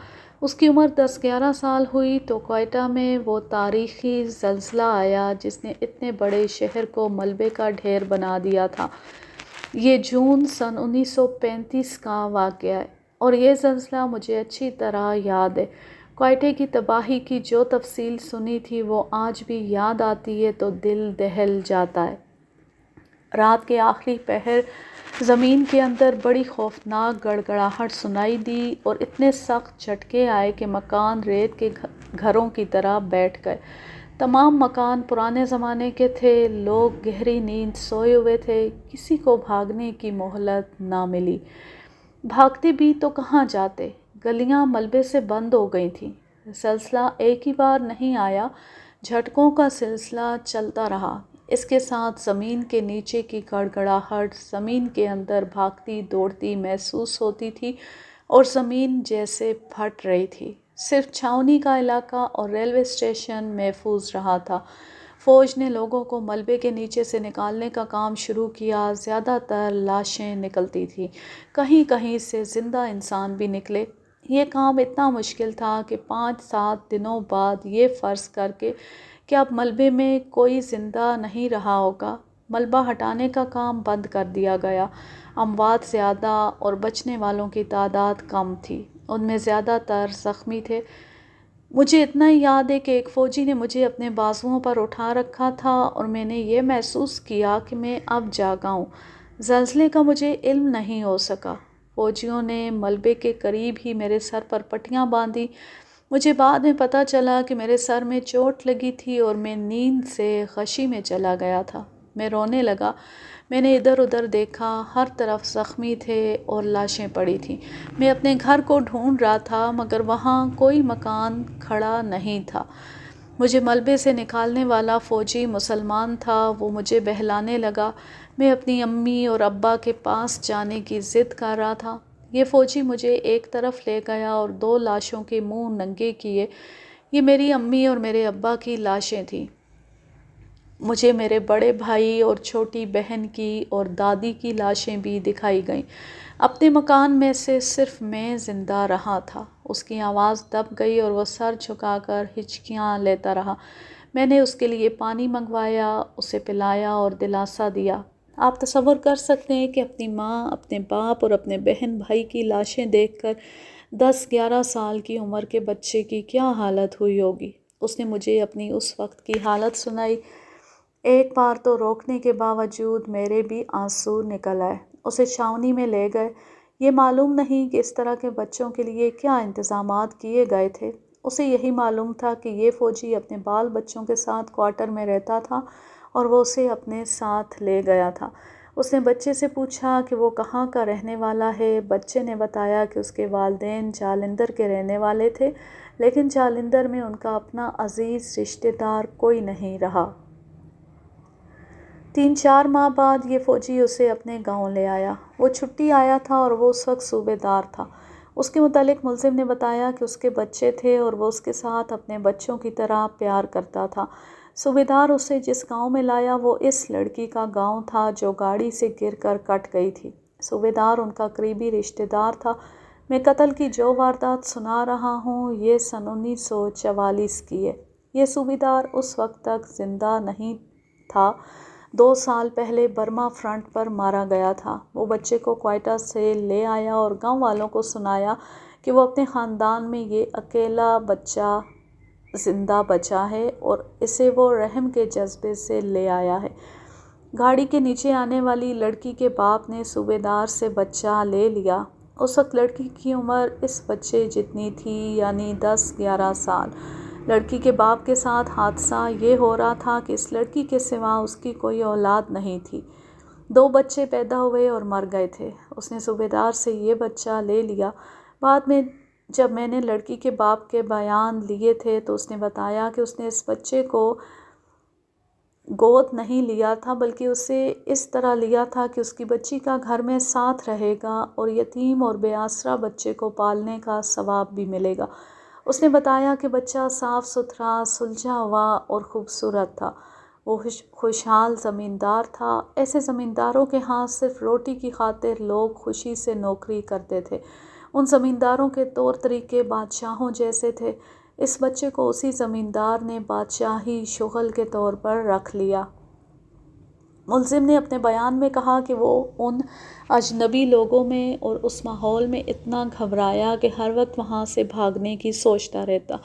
اس کی عمر 10-11 سال ہوئی تو کوئٹہ میں وہ تاریخی زلزلہ آیا جس نے اتنے بڑے شہر کو ملبے کا ڈھیر بنا دیا تھا۔ یہ جون سن 1935 کا واقعہ ہے اور یہ زلزلہ مجھے اچھی طرح یاد ہے۔ کوئٹے کی تباہی کی جو تفصیل سنی تھی وہ آج بھی یاد آتی ہے تو دل دہل جاتا ہے۔ رات کے آخری پہر زمین کے اندر بڑی خوفناک گڑگڑاہٹ سنائی دی اور اتنے سخت جھٹکے آئے کہ مکان ریت کے گھروں کی طرح بیٹھ گئے۔ تمام مکان پرانے زمانے کے تھے، لوگ گہری نیند سوئے ہوئے تھے، کسی کو بھاگنے کی مہلت نہ ملی۔ بھاگتے بھی تو کہاں جاتے؟ گلیاں ملبے سے بند ہو گئی تھیں۔ زلزلہ ایک ہی بار نہیں آیا، جھٹکوں کا سلسلہ چلتا رہا۔ اس کے ساتھ زمین کے نیچے کی گڑگڑاہٹ زمین کے اندر بھاگتی دوڑتی محسوس ہوتی تھی اور زمین جیسے پھٹ رہی تھی۔ صرف چھاؤنی کا علاقہ اور ریلوے اسٹیشن محفوظ رہا تھا۔ فوج نے لوگوں کو ملبے کے نیچے سے نکالنے کا کام شروع کیا۔ زیادہ تر لاشیں نکلتی تھیں، کہیں کہیں سے زندہ انسان بھی نکلے۔ یہ کام اتنا مشکل تھا کہ 5-7 دنوں بعد یہ فرض کر کے کہ اب ملبے میں کوئی زندہ نہیں رہا ہوگا، ملبہ ہٹانے کا کام بند کر دیا گیا۔ اموات زیادہ اور بچنے والوں کی تعداد کم تھی، ان میں زیادہ تر زخمی تھے۔ مجھے اتنا ہی یاد ہے کہ ایک فوجی نے مجھے اپنے بازوؤں پر اٹھا رکھا تھا اور میں نے یہ محسوس کیا کہ میں اب جاگا ہوں۔ زلزلے کا مجھے علم نہیں ہو سکا۔ فوجیوں نے ملبے کے قریب ہی میرے سر پر پٹیاں باندھی۔ مجھے بعد میں پتہ چلا کہ میرے سر میں چوٹ لگی تھی اور میں نیند سے غشی میں چلا گیا تھا۔ میں رونے لگا۔ میں نے ادھر ادھر دیکھا، ہر طرف زخمی تھے اور لاشیں پڑی تھیں۔ میں اپنے گھر کو ڈھونڈ رہا تھا مگر وہاں کوئی مکان کھڑا نہیں تھا۔ مجھے ملبے سے نکالنے والا فوجی مسلمان تھا، وہ مجھے بہلانے لگا۔ میں اپنی امی اور ابا کے پاس جانے کی ضد کر رہا تھا۔ یہ فوجی مجھے ایک طرف لے گیا اور 2 لاشوں کے منہ ننگے کیے۔ یہ میری امی اور میرے ابا کی لاشیں تھیں۔ مجھے میرے بڑے بھائی اور چھوٹی بہن کی اور دادی کی لاشیں بھی دکھائی گئیں۔ اپنے مکان میں سے صرف میں زندہ رہا تھا۔ اس کی آواز دب گئی اور وہ سر جھکا کر ہچکیاں لیتا رہا۔ میں نے اس کے لیے پانی منگوایا، اسے پلایا اور دلاسا دیا۔ آپ تصور کر سکتے ہیں کہ اپنی ماں، اپنے باپ اور اپنے بہن بھائی کی لاشیں دیکھ کر 10-11 سال کی عمر کے بچے کی کیا حالت ہوئی ہوگی۔ اس نے مجھے اپنی اس وقت کی حالت سنائی۔ ایک بار تو روکنے کے باوجود میرے بھی آنسو نکل آئے۔ اسے چھاؤنی میں لے گئے۔ یہ معلوم نہیں کہ اس طرح کے بچوں کے لیے کیا انتظامات کیے گئے تھے۔ اسے یہی معلوم تھا کہ یہ فوجی اپنے بال بچوں کے ساتھ کوارٹر میں رہتا تھا اور وہ اسے اپنے ساتھ لے گیا تھا۔ اس نے بچے سے پوچھا کہ وہ کہاں کا رہنے والا ہے۔ بچے نے بتایا کہ اس کے والدین جالندھر کے رہنے والے تھے، لیکن جالندھر میں ان کا اپنا عزیز رشتہ دار کوئی نہیں رہا۔ 3-4 ماہ بعد یہ فوجی اسے اپنے گاؤں لے آیا۔ وہ چھٹی آیا تھا اور وہ اس وقت صوبے دار تھا۔ اس کے متعلق ملزم نے بتایا کہ اس کے بچے تھے اور وہ اس کے ساتھ اپنے بچوں کی طرح پیار کرتا تھا۔ صوبے دار اسے جس گاؤں میں لایا وہ اس لڑکی کا گاؤں تھا جو گاڑی سے گر کر کٹ گئی تھی۔ صوبے دار ان کا قریبی رشتہ دار تھا۔ میں قتل کی جو واردات سنا رہا ہوں یہ سن 1944 کی ہے۔ یہ صوبے دار اس وقت تک زندہ نہیں تھا۔ 2 سال پہلے برما فرنٹ پر مارا گیا تھا۔ وہ بچے کو کوئٹہ سے لے آیا اور گاؤں والوں کو سنایا کہ وہ اپنے خاندان میں یہ اکیلا بچہ زندہ بچا ہے اور اسے وہ رحم کے جذبے سے لے آیا ہے۔ گاڑی کے نیچے آنے والی لڑکی کے باپ نے صوبے دار سے بچہ لے لیا۔ اس وقت لڑکی کی عمر اس بچے جتنی تھی، یعنی 10-11 سال۔ لڑکی کے باپ کے ساتھ حادثہ یہ ہو رہا تھا کہ اس لڑکی کے سوا اس کی کوئی اولاد نہیں تھی۔ 2 بچے پیدا ہوئے اور مر گئے تھے۔ اس نے صوبے دار سے یہ بچہ لے لیا۔ بعد میں جب میں نے لڑکی کے باپ کے بیان لیے تھے تو اس نے بتایا کہ اس نے اس بچے کو گود نہیں لیا تھا بلکہ اسے اس طرح لیا تھا کہ اس کی بچی کا گھر میں ساتھ رہے گا اور یتیم اور بے آسرا بچے کو پالنے کا ثواب بھی ملے گا۔ اس نے بتایا کہ بچہ صاف ستھرا، سلجھا ہوا اور خوبصورت تھا۔ وہ خوشحال زمیندار تھا۔ ایسے زمینداروں کے ہاں صرف روٹی کی خاطر لوگ خوشی سے نوکری کرتے تھے۔ ان زمینداروں کے طور طریقے بادشاہوں جیسے تھے۔ اس بچے کو اسی زمیندار نے بادشاہی شغل کے طور پر رکھ لیا۔ ملزم نے اپنے بیان میں کہا کہ وہ ان اجنبی لوگوں میں اور اس ماحول میں اتنا گھبرایا کہ ہر وقت وہاں سے بھاگنے کی سوچتا رہتا،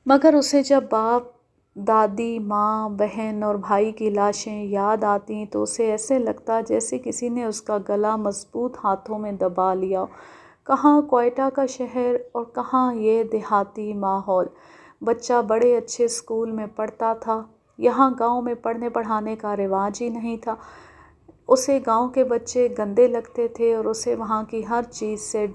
مگر اسے جب باپ، دادی، ماں، بہن اور بھائی کی لاشیں یاد آتیں تو اسے ایسے لگتا جیسے کسی نے اس کا گلا مضبوط ہاتھوں میں دبا لیا ہو۔ کہاں کوئٹہ کا شہر اور کہاں یہ دیہاتی ماحول۔ بچہ بڑے اچھے اسکول میں پڑھتا تھا۔ یہاں گاؤں میں پڑھنے پڑھانے کا رواج ہی نہیں تھا۔ اسے گاؤں کے بچے گندے لگتے تھے اور اسے وہاں کی ہر چیز سے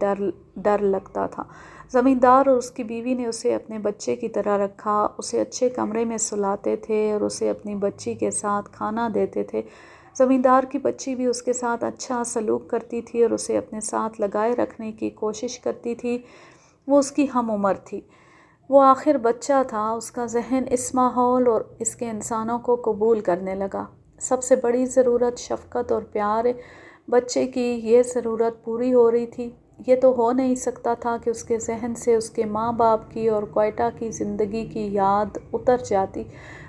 ڈر لگتا تھا۔ زمیندار اور اس کی بیوی نے اسے اپنے بچے کی طرح رکھا، اسے اچھے کمرے میں سلاتے تھے اور اسے اپنی بچی کے ساتھ کھانا دیتے تھے۔ زمیندار کی بچی بھی اس کے ساتھ اچھا سلوک کرتی تھی اور اسے اپنے ساتھ لگائے رکھنے کی کوشش کرتی تھی۔ وہ اس کی ہم عمر تھی۔ وہ آخر بچہ تھا۔ اس کا ذہن اس ماحول اور اس کے انسانوں کو قبول کرنے لگا۔ سب سے بڑی ضرورت شفقت اور پیار ہے۔ بچے کی یہ ضرورت پوری ہو رہی تھی۔ یہ تو ہو نہیں سکتا تھا کہ اس کے ذہن سے اس کے ماں باپ کی اور کوئٹہ کی زندگی کی یاد اتر جاتی۔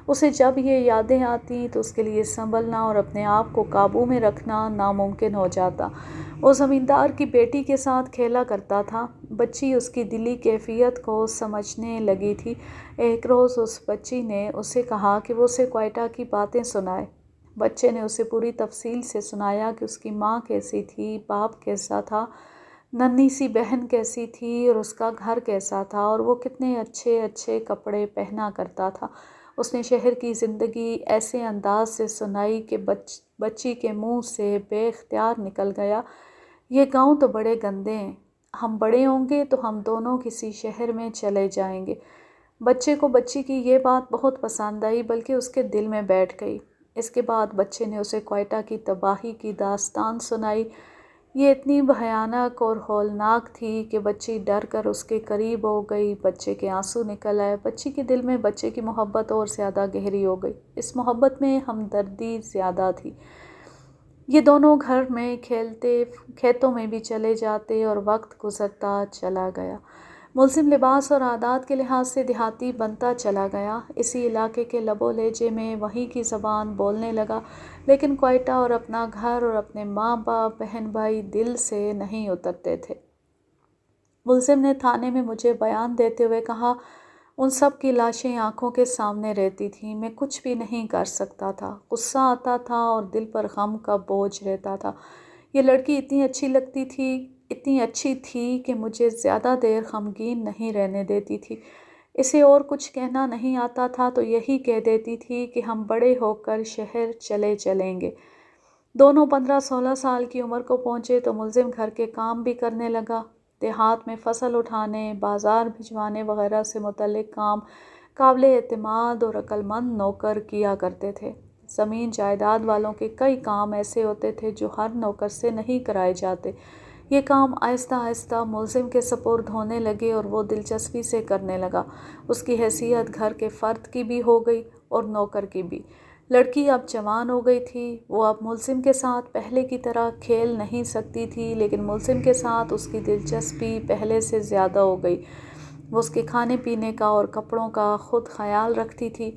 اسے جب یہ یادیں آتیں تو اس کے لیے سنبھلنا اور اپنے آپ کو قابو میں رکھنا ناممکن ہو جاتا۔ وہ زمیندار کی بیٹی کے ساتھ کھیلا کرتا تھا۔ بچی اس کی دلی کیفیت کو سمجھنے لگی تھی۔ ایک روز اس بچی نے اسے کہا کہ وہ اسے کوئٹہ کی باتیں سنائے۔ بچے نے اسے پوری تفصیل سے سنایا کہ اس کی ماں کیسی تھی، باپ کیسا تھا، ننھی سی بہن کیسی تھی اور اس کا گھر کیسا تھا اور وہ کتنے اچھے اچھے کپڑے پہنا کرتا تھا۔ اس نے شہر کی زندگی ایسے انداز سے سنائی کہ بچی کے منہ سے بے اختیار نکل گیا، یہ گاؤں تو بڑے گندے ہیں، ہم بڑے ہوں گے تو ہم دونوں کسی شہر میں چلے جائیں گے۔ بچے کو بچی کی یہ بات بہت پسند آئی بلکہ اس کے دل میں بیٹھ گئی۔ اس کے بعد بچے نے اسے کوئٹہ کی تباہی کی داستان سنائی۔ یہ اتنی بھیانک اور ہولناک تھی کہ بچی ڈر کر اس کے قریب ہو گئی۔ بچے کے آنسو نکل آئے۔ بچی کے دل میں بچے کی محبت اور زیادہ گہری ہو گئی۔ اس محبت میں ہمدردی زیادہ تھی۔ یہ دونوں گھر میں کھیلتے، کھیتوں میں بھی چلے جاتے اور وقت گزرتا چلا گیا۔ ملزم لباس اور عادات کے لحاظ سے دیہاتی بنتا چلا گیا۔ اسی علاقے کے لب و لہجے میں وہیں کی زبان بولنے لگا، لیکن کوئٹہ اور اپنا گھر اور اپنے ماں باپ، بہن بھائی دل سے نہیں اترتے تھے۔ ملزم نے تھانے میں مجھے بیان دیتے ہوئے کہا، ان سب کی لاشیں آنکھوں کے سامنے رہتی تھیں، میں کچھ بھی نہیں کر سکتا تھا۔ غصہ آتا تھا اور دل پر غم کا بوجھ رہتا تھا۔ یہ لڑکی اتنی اچھی تھی کہ مجھے زیادہ دیر غمگین نہیں رہنے دیتی تھی۔ اسے اور کچھ کہنا نہیں آتا تھا تو یہی کہہ دیتی تھی کہ ہم بڑے ہو کر شہر چلیں گے۔ دونوں 15-16 سال کی عمر کو پہنچے تو ملزم گھر کے کام بھی کرنے لگا۔ دیہات میں فصل اٹھانے، بازار بھجوانے وغیرہ سے متعلق کام قابل اعتماد اور عقل مند نوکر کیا کرتے تھے۔ زمین جائیداد والوں کے کئی کام ایسے ہوتے تھے جو ہر نوکر سے نہیں کرائے جاتے۔ یہ کام آہستہ آہستہ ملزم کے سپرد ہونے لگے اور وہ دلچسپی سے کرنے لگا۔ اس کی حیثیت گھر کے فرد کی بھی ہو گئی اور نوکر کی بھی۔ لڑکی اب جوان ہو گئی تھی، وہ اب ملزم کے ساتھ پہلے کی طرح کھیل نہیں سکتی تھی، لیکن ملزم کے ساتھ اس کی دلچسپی پہلے سے زیادہ ہو گئی۔ وہ اس کے کھانے پینے کا اور کپڑوں کا خود خیال رکھتی تھی۔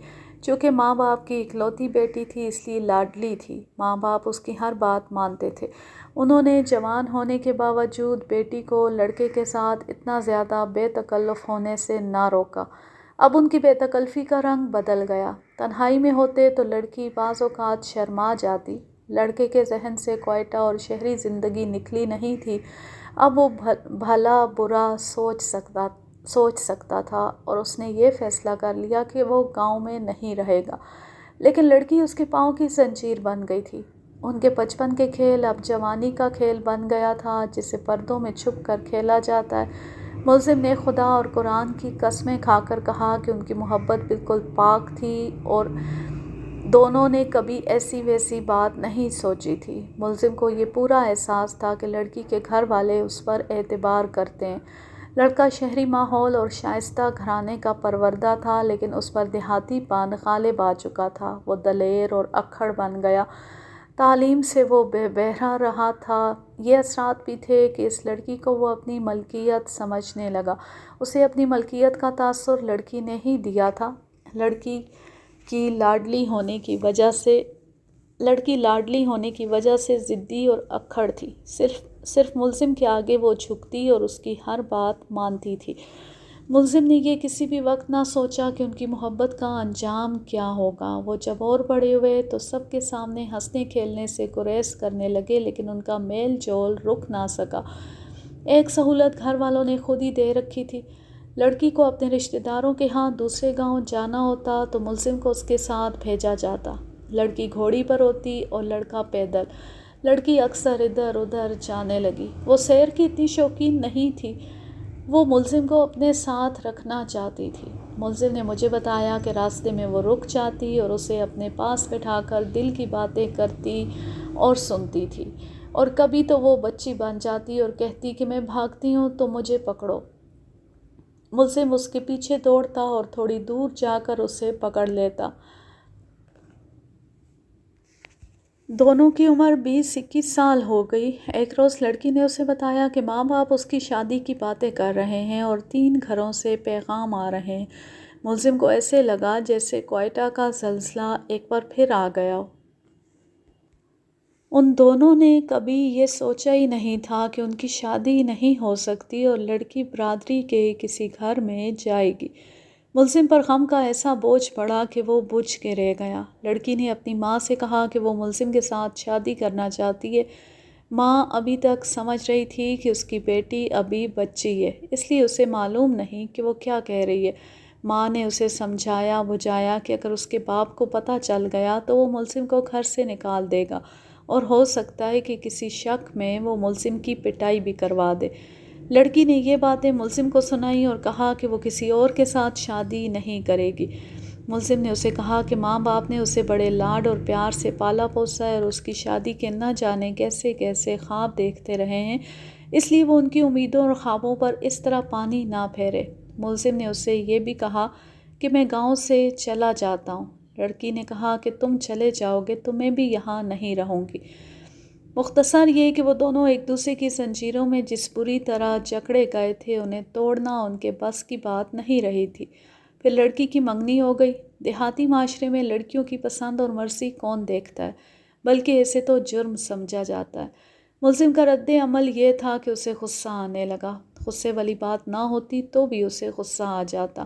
چونکہ ماں باپ کی اکلوتی بیٹی تھی اس لیے لاڈلی تھی، ماں باپ اس کی ہر بات مانتے تھے۔ انہوں نے جوان ہونے کے باوجود بیٹی کو لڑکے کے ساتھ اتنا زیادہ بے تکلف ہونے سے نہ روکا۔ اب ان کی بے تکلفی کا رنگ بدل گیا۔ تنہائی میں ہوتے تو لڑکی بعض اوقات شرما جاتی۔ لڑکے کے ذہن سے کوئٹہ اور شہری زندگی نکلی نہیں تھی۔ اب وہ بھلا برا سوچ سکتا تھا اور اس نے یہ فیصلہ کر لیا کہ وہ گاؤں میں نہیں رہے گا۔ لیکن لڑکی اس کے پاؤں کی زنجیر بن گئی تھی۔ ان کے بچپن کے کھیل اب جوانی کا کھیل بن گیا تھا جسے پردوں میں چھپ کر کھیلا جاتا ہے۔ ملزم نے خدا اور قرآن کی قسمیں کھا کر کہا کہ ان کی محبت بالکل پاک تھی اور دونوں نے کبھی ایسی ویسی بات نہیں سوچی تھی۔ ملزم کو یہ پورا احساس تھا کہ لڑکی کے گھر والے اس پر اعتبار کرتے ہیں۔ لڑکا شہری ماحول اور شائستہ گھرانے کا پروردہ تھا، لیکن اس پر دیہاتی پن غالب آ چکا تھا۔ وہ دلیر اور اکھڑ بن گیا۔ تعلیم سے وہ بہرا رہا تھا۔ یہ اثرات بھی تھے کہ اس لڑکی کو وہ اپنی ملکیت سمجھنے لگا۔ اسے اپنی ملکیت کا تاثر لڑکی نے ہی دیا تھا۔ لڑکی لاڈلی ہونے کی وجہ سے ضدی اور اکھڑ تھی۔ صرف ملزم کے آگے وہ جھکتی اور اس کی ہر بات مانتی تھی۔ ملزم نے یہ کسی بھی وقت نہ سوچا کہ ان کی محبت کا انجام کیا ہوگا۔ وہ جب اور بڑے ہوئے تو سب کے سامنے ہنسنے کھیلنے سے گریز کرنے لگے، لیکن ان کا میل جول رک نہ سکا۔ ایک سہولت گھر والوں نے خود ہی دے رکھی تھی۔ لڑکی کو اپنے رشتہ داروں کے ہاں دوسرے گاؤں جانا ہوتا تو ملزم کو اس کے ساتھ بھیجا جاتا۔ لڑکی گھوڑی پر ہوتی اور لڑکا پیدل۔ لڑکی اکثر ادھر ادھر جانے لگی۔ وہ سیر کی اتنی شوقین نہیں تھی۔ وہ ملزم کو اپنے ساتھ رکھنا چاہتی تھی۔ ملزم نے مجھے بتایا کہ راستے میں وہ رک جاتی اور اسے اپنے پاس بٹھا کر دل کی باتیں کرتی اور سنتی تھی، اور کبھی تو وہ بچی بن جاتی اور کہتی کہ میں بھاگتی ہوں تو مجھے پکڑو۔ ملزم اس کے پیچھے دوڑتا اور تھوڑی دور جا کر اسے پکڑ لیتا۔ دونوں کی عمر 20-21 سال ہو گئی۔ ایک روز لڑکی نے اسے بتایا کہ ماں باپ اس کی شادی کی باتیں کر رہے ہیں اور 3 گھروں سے پیغام آ رہے ہیں۔ ملزم کو ایسے لگا جیسے کوئٹہ کا زلزلہ ایک بار پھر آ گیا ہو۔ ان دونوں نے کبھی یہ سوچا ہی نہیں تھا کہ ان کی شادی نہیں ہو سکتی اور لڑکی برادری کے کسی گھر میں جائے گی۔ ملزم پر غم کا ایسا بوجھ پڑا کہ وہ بجھ کے رہ گیا۔ لڑکی نے اپنی ماں سے کہا کہ وہ ملزم کے ساتھ شادی کرنا چاہتی ہے۔ ماں ابھی تک سمجھ رہی تھی کہ اس کی بیٹی ابھی بچی ہے، اس لیے اسے معلوم نہیں کہ وہ کیا کہہ رہی ہے۔ ماں نے اسے سمجھایا بجھایا کہ اگر اس کے باپ کو پتہ چل گیا تو وہ ملزم کو گھر سے نکال دے گا اور ہو سکتا ہے کہ کسی شک میں وہ ملزم کی پٹائی بھی کروا دے۔ لڑکی نے یہ باتیں ملزم کو سنائیں اور کہا کہ وہ کسی اور کے ساتھ شادی نہیں کرے گی۔ ملزم نے اسے کہا کہ ماں باپ نے اسے بڑے لاڈ اور پیار سے پالا پوسا ہے اور اس کی شادی کے نہ جانے کیسے کیسے خواب دیکھتے رہے ہیں، اس لیے وہ ان کی امیدوں اور خوابوں پر اس طرح پانی نہ پھیرے۔ ملزم نے اسے یہ بھی کہا کہ میں گاؤں سے چلا جاتا ہوں۔ لڑکی نے کہا کہ تم چلے جاؤ گے تو میں بھی یہاں نہیں رہوں گی۔ مختصر یہ کہ وہ دونوں ایک دوسرے کی زنجیروں میں جس بری طرح جکڑے گئے تھے انہیں توڑنا ان کے بس کی بات نہیں رہی تھی۔ پھر لڑکی کی منگنی ہو گئی۔ دیہاتی معاشرے میں لڑکیوں کی پسند اور مرضی کون دیکھتا ہے، بلکہ اسے تو جرم سمجھا جاتا ہے۔ ملزم کا رد عمل یہ تھا کہ اسے غصہ آنے لگا۔ غصے والی بات نہ ہوتی تو بھی اسے غصہ آ جاتا۔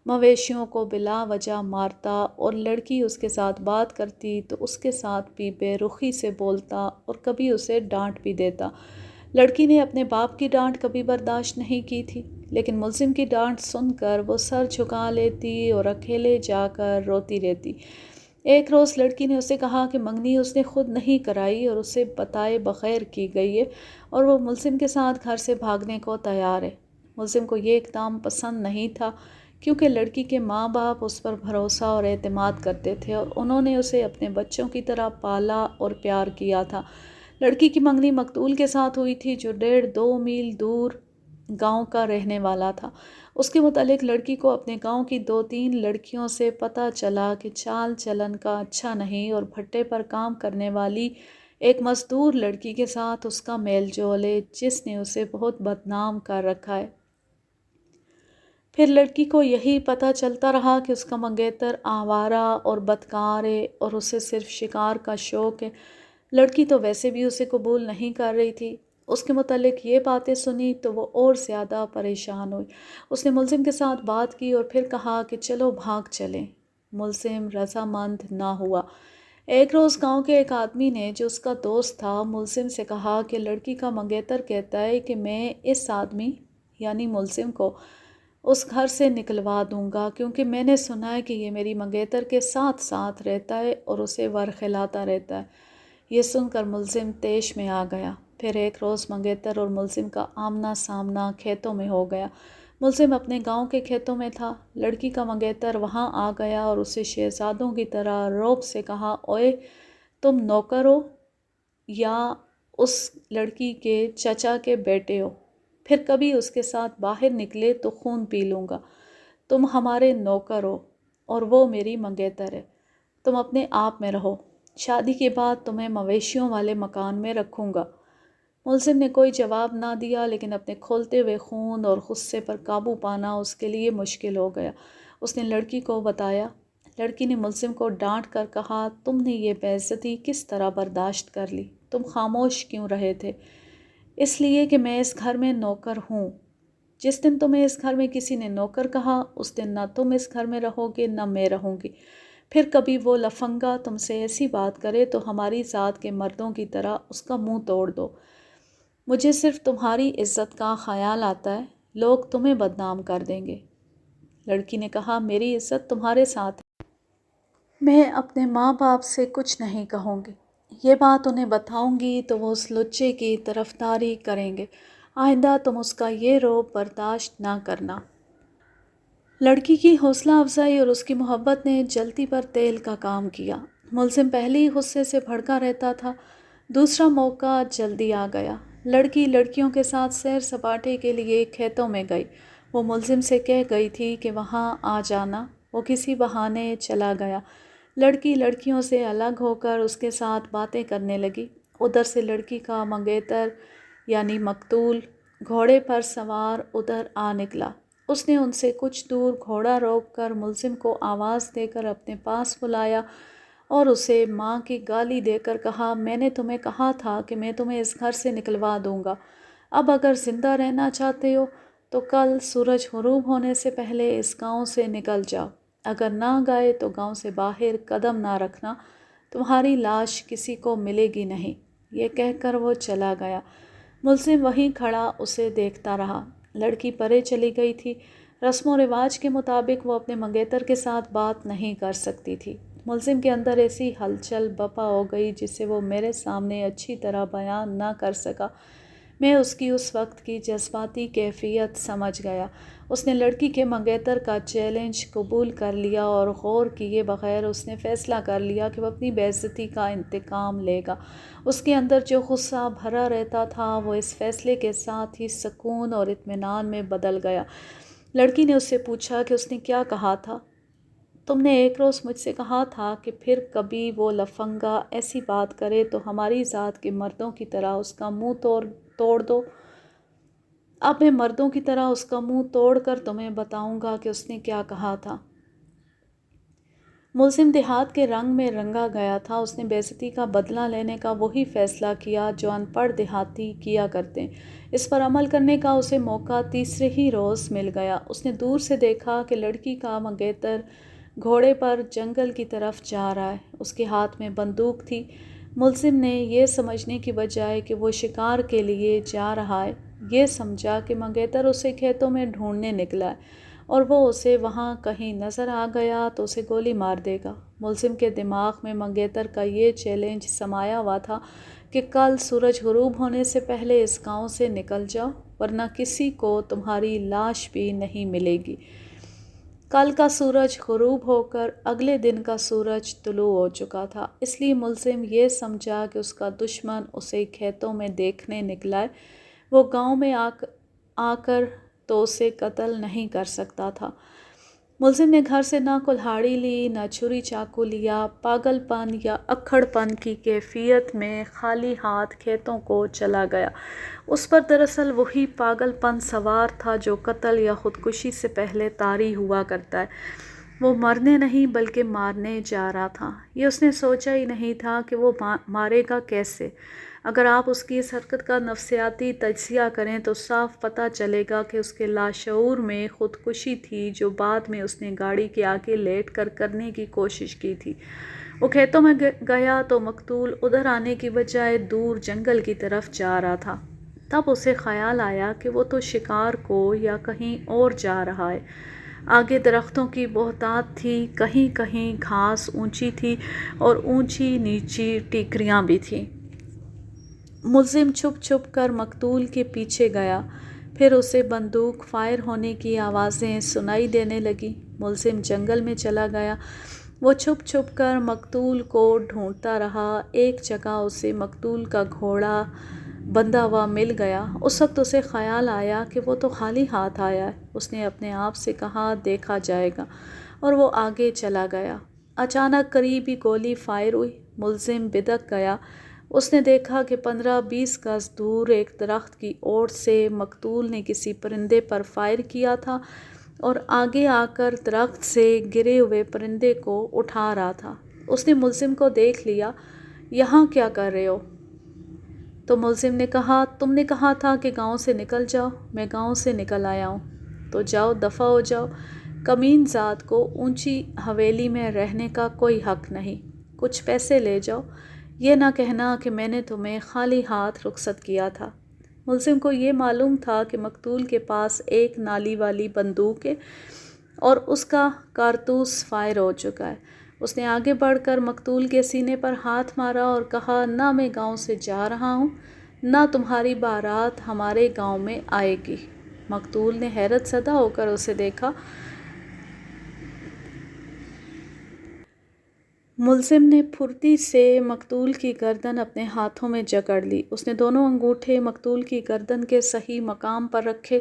مویشیوں کو بلا وجہ مارتا اور لڑکی اس کے ساتھ بات کرتی تو اس کے ساتھ بھی بے رخی سے بولتا اور کبھی اسے ڈانٹ بھی دیتا۔ لڑکی نے اپنے باپ کی ڈانٹ کبھی برداشت نہیں کی تھی، لیکن ملزم کی ڈانٹ سن کر وہ سر جھکا لیتی اور اکیلے جا کر روتی رہتی۔ ایک روز لڑکی نے اسے کہا کہ منگنی اس نے خود نہیں کرائی اور اسے بتائے بغیر کی گئی ہے اور وہ ملزم کے ساتھ گھر سے بھاگنے کو تیار ہے۔ ملزم کو یہ اقدام پسند نہیں تھا کیونکہ لڑکی کے ماں باپ اس پر بھروسہ اور اعتماد کرتے تھے اور انہوں نے اسے اپنے بچوں کی طرح پالا اور پیار کیا تھا۔ لڑکی کی منگنی مقتول کے ساتھ ہوئی تھی، جو 1.5-2 میل دور گاؤں کا رہنے والا تھا۔ اس کے متعلق لڑکی کو اپنے گاؤں کی 2-3 لڑکیوں سے پتہ چلا کہ چال چلن کا اچھا نہیں اور بھٹے پر کام کرنے والی ایک مزدور لڑکی کے ساتھ اس کا میل جول ہے، جس نے اسے بہت بدنام کر رکھا ہے۔ پھر لڑکی کو یہی پتہ چلتا رہا کہ اس کا منگیتر آوارہ اور بدکار ہے اور اسے صرف شکار کا شوق ہے۔ لڑکی تو ویسے بھی اسے قبول نہیں کر رہی تھی۔ اس کے متعلق یہ باتیں سنی تو وہ اور زیادہ پریشان ہوئی۔ اس نے ملزم کے ساتھ بات کی اور پھر کہا کہ چلو بھاگ چلیں۔ ملزم رضامند نہ ہوا۔ ایک روز گاؤں کے ایک آدمی نے، جو اس کا دوست تھا، ملزم سے کہا کہ لڑکی کا منگیتر کہتا ہے کہ میں اس آدمی یعنی ملزم کو اس گھر سے نکلوا دوں گا، کیونکہ میں نے سنا ہے کہ یہ میری منگیتر کے ساتھ ساتھ رہتا ہے اور اسے ورخلاتا رہتا ہے۔ یہ سن کر ملزم طیش میں آ گیا۔ پھر ایک روز منگیتر اور ملزم کا آمنا سامنا کھیتوں میں ہو گیا۔ ملزم اپنے گاؤں کے کھیتوں میں تھا۔ لڑکی کا منگیتر وہاں آ گیا اور اسے شہزادوں کی طرح رعب سے کہا، اوئے تم نوکر ہو یا اس لڑکی کے چچا کے بیٹے ہو؟ پھر کبھی اس کے ساتھ باہر نکلے تو خون پی لوں گا۔ تم ہمارے نوکر ہو اور وہ میری منگیتر ہے۔ تم اپنے آپ میں رہو۔ شادی کے بعد تمہیں مویشیوں والے مکان میں رکھوں گا۔ ملزم نے کوئی جواب نہ دیا، لیکن اپنے کھولتے ہوئے خون اور غصے پر قابو پانا اس کے لیے مشکل ہو گیا۔ اس نے لڑکی کو بتایا۔ لڑکی نے ملزم کو ڈانٹ کر کہا، تم نے یہ بے عزتی کس طرح برداشت کر لی؟ تم خاموش کیوں رہے تھے؟ اس لیے کہ میں اس گھر میں نوکر ہوں۔ جس دن تمہیں اس گھر میں کسی نے نوکر کہا، اس دن نہ تم اس گھر میں رہو گے نہ میں رہوں گی۔ پھر کبھی وہ لفنگا تم سے ایسی بات کرے تو ہماری ذات کے مردوں کی طرح اس کا منہ توڑ دو۔ مجھے صرف تمہاری عزت کا خیال آتا ہے، لوگ تمہیں بدنام کر دیں گے۔ لڑکی نے کہا، میری عزت تمہارے ساتھ ہے۔ میں اپنے ماں باپ سے کچھ نہیں کہوں گی۔ یہ بات انہیں بتاؤں گی تو وہ اس لچے کی طرفداری کریں گے۔ آئندہ تم اس کا یہ رعب برداشت نہ کرنا۔ لڑکی کی حوصلہ افزائی اور اس کی محبت نے جلتی پر تیل کا کام کیا۔ ملزم پہلے ہی غصے سے بھڑکا رہتا تھا، دوسرا موقع جلدی آ گیا۔ لڑکی لڑکیوں کے ساتھ سیر سپاٹے کے لیے کھیتوں میں گئی۔ وہ ملزم سے کہہ گئی تھی کہ وہاں آ جانا۔ وہ کسی بہانے چلا گیا۔ لڑکی لڑکیوں سے الگ ہو کر اس کے ساتھ باتیں کرنے لگی۔ ادھر سے لڑکی کا منگیتر یعنی مقتول گھوڑے پر سوار ادھر آ نکلا۔ اس نے ان سے کچھ دور گھوڑا روک کر ملزم کو آواز دے کر اپنے پاس بلایا اور اسے ماں کی گالی دے کر کہا، میں نے تمہیں کہا تھا کہ میں تمہیں اس گھر سے نکلوا دوں گا۔ اب اگر زندہ رہنا چاہتے ہو تو کل سورج غروب ہونے سے پہلے اس گاؤں سے نکل جاؤ۔ اگر نہ گئے تو گاؤں سے باہر قدم نہ رکھنا، تمہاری لاش کسی کو ملے گی نہیں۔ یہ کہہ کر وہ چلا گیا۔ ملزم وہیں کھڑا اسے دیکھتا رہا۔ لڑکی پرے چلی گئی تھی۔ رسم و رواج کے مطابق وہ اپنے منگیتر کے ساتھ بات نہیں کر سکتی تھی۔ ملزم کے اندر ایسی ہلچل بپا ہو گئی جسے وہ میرے سامنے اچھی طرح بیان نہ کر سکا۔ میں اس کی اس وقت کی جذباتی کیفیت سمجھ گیا۔ اس نے لڑکی کے منگیتر کا چیلنج قبول کر لیا اور غور کیے بغیر اس نے فیصلہ کر لیا کہ وہ اپنی بے عزتی کا انتقام لے گا۔ اس کے اندر جو غصہ بھرا رہتا تھا وہ اس فیصلے کے ساتھ ہی سکون اور اطمینان میں بدل گیا۔ لڑکی نے اس سے پوچھا کہ اس نے کیا کہا تھا؟ تم نے ایک روز مجھ سے کہا تھا کہ پھر کبھی وہ لفنگا ایسی بات کرے تو ہماری ذات کے مردوں کی طرح اس کا منہ توڑ دو۔ اب میں مردوں کی طرح اس کا منہ توڑ کر تمہیں بتاؤں گا کہ اس نے کیا کہا تھا۔ ملزم دیہات کے رنگ میں رنگا گیا تھا۔ اس نے بے عزتی کا بدلہ لینے کا وہی فیصلہ کیا جو ان پڑھ دیہاتی کیا کرتے۔ اس پر عمل کرنے کا اسے موقع تیسرے ہی روز مل گیا۔ اس نے دور سے دیکھا کہ لڑکی کا منگیتر گھوڑے پر جنگل کی طرف جا رہا ہے۔ اس کے ہاتھ میں بندوق تھی۔ ملزم نے یہ سمجھنے کی بجائے کہ وہ شکار کے لیے جا رہا ہے، یہ سمجھا کہ منگیتر اسے کھیتوں میں ڈھونڈنے نکلا ہے اور وہ اسے وہاں کہیں نظر آ گیا تو اسے گولی مار دے گا۔ ملزم کے دماغ میں منگیتر کا یہ چیلنج سمایا ہوا تھا کہ کل سورج غروب ہونے سے پہلے اس گاؤں سے نکل جاؤ ورنہ کسی کو تمہاری لاش بھی نہیں ملے گی۔ کل کا سورج غروب ہو کر اگلے دن کا سورج طلوع ہو چکا تھا، اس لیے ملزم یہ سمجھا کہ اس کا دشمن اسے کھیتوں میں دیکھنے نکلا ہے۔ وہ گاؤں میں آ کر تو اسے قتل نہیں کر سکتا تھا۔ ملزم نے گھر سے نہ کلہاڑی لی، نہ چھری چاقو لیا۔ پاگل پن یا اکڑ پن کی کیفیت میں خالی ہاتھ کھیتوں کو چلا گیا۔ اس پر دراصل وہی پاگل پن سوار تھا جو قتل یا خودکشی سے پہلے طاری ہوا کرتا ہے۔ وہ مرنے نہیں بلکہ مارنے جا رہا تھا۔ یہ اس نے سوچا ہی نہیں تھا کہ وہ مارے گا کیسے۔ اگر آپ اس کی اس حرکت کا نفسیاتی تجزیہ کریں تو صاف پتہ چلے گا کہ اس کے لاشعور میں خودکشی تھی جو بعد میں اس نے گاڑی کے آگے لیٹ کر کرنے کی کوشش کی تھی۔ وہ کھیتوں میں گیا تو مقتول ادھر آنے کی بجائے دور جنگل کی طرف جا رہا تھا۔ تب اسے خیال آیا کہ وہ تو شکار کو یا کہیں اور جا رہا ہے۔ آگے درختوں کی بہتات تھی، کہیں کہیں گھاس اونچی تھی اور اونچی نیچی ٹیکریاں بھی تھیں۔ ملزم چھپ چھپ کر مقتول کے پیچھے گیا، پھر اسے بندوق فائر ہونے کی آوازیں سنائی دینے لگیں۔ ملزم جنگل میں چلا گیا۔ وہ چھپ چھپ کر مقتول کو ڈھونڈتا رہا۔ ایک جگہ اسے مقتول کا گھوڑا بندھا ہوا مل گیا۔ اس وقت اسے خیال آیا کہ وہ تو خالی ہاتھ آیا ہے۔ اس نے اپنے آپ سے کہا دیکھا جائے گا، اور وہ آگے چلا گیا۔ اچانک قریب ہی گولی فائر ہوئی۔ ملزم بدک گیا۔ اس نے دیکھا کہ 15-20 گز دور ایک درخت کی اوٹ سے مقتول نے کسی پرندے پر فائر کیا تھا اور آگے آ کر درخت سے گرے ہوئے پرندے کو اٹھا رہا تھا۔ اس نے ملزم کو دیکھ لیا۔ یہاں کیا کر رہے ہو؟ تو ملزم نے کہا تم نے کہا تھا کہ گاؤں سے نکل جاؤ، میں گاؤں سے نکل آیا ہوں۔ تو جاؤ دفع ہو جاؤ، کمین ذات کو اونچی حویلی میں رہنے کا کوئی حق نہیں۔ کچھ پیسے لے جاؤ، یہ نہ کہنا کہ میں نے تمہیں خالی ہاتھ رخصت کیا تھا۔ ملزم کو یہ معلوم تھا کہ مقتول کے پاس ایک نالی والی بندوق ہے اور اس کا کارتوس فائر ہو چکا ہے۔ اس نے آگے بڑھ کر مقتول کے سینے پر ہاتھ مارا اور کہا نہ میں گاؤں سے جا رہا ہوں، نہ تمہاری بارات ہمارے گاؤں میں آئے گی۔ مقتول نے حیرت زدہ ہو کر اسے دیکھا۔ ملزم نے پھرتی سے مقتول کی گردن اپنے ہاتھوں میں جکڑ لی۔ اس نے دونوں انگوٹھے مقتول کی گردن کے صحیح مقام پر رکھے۔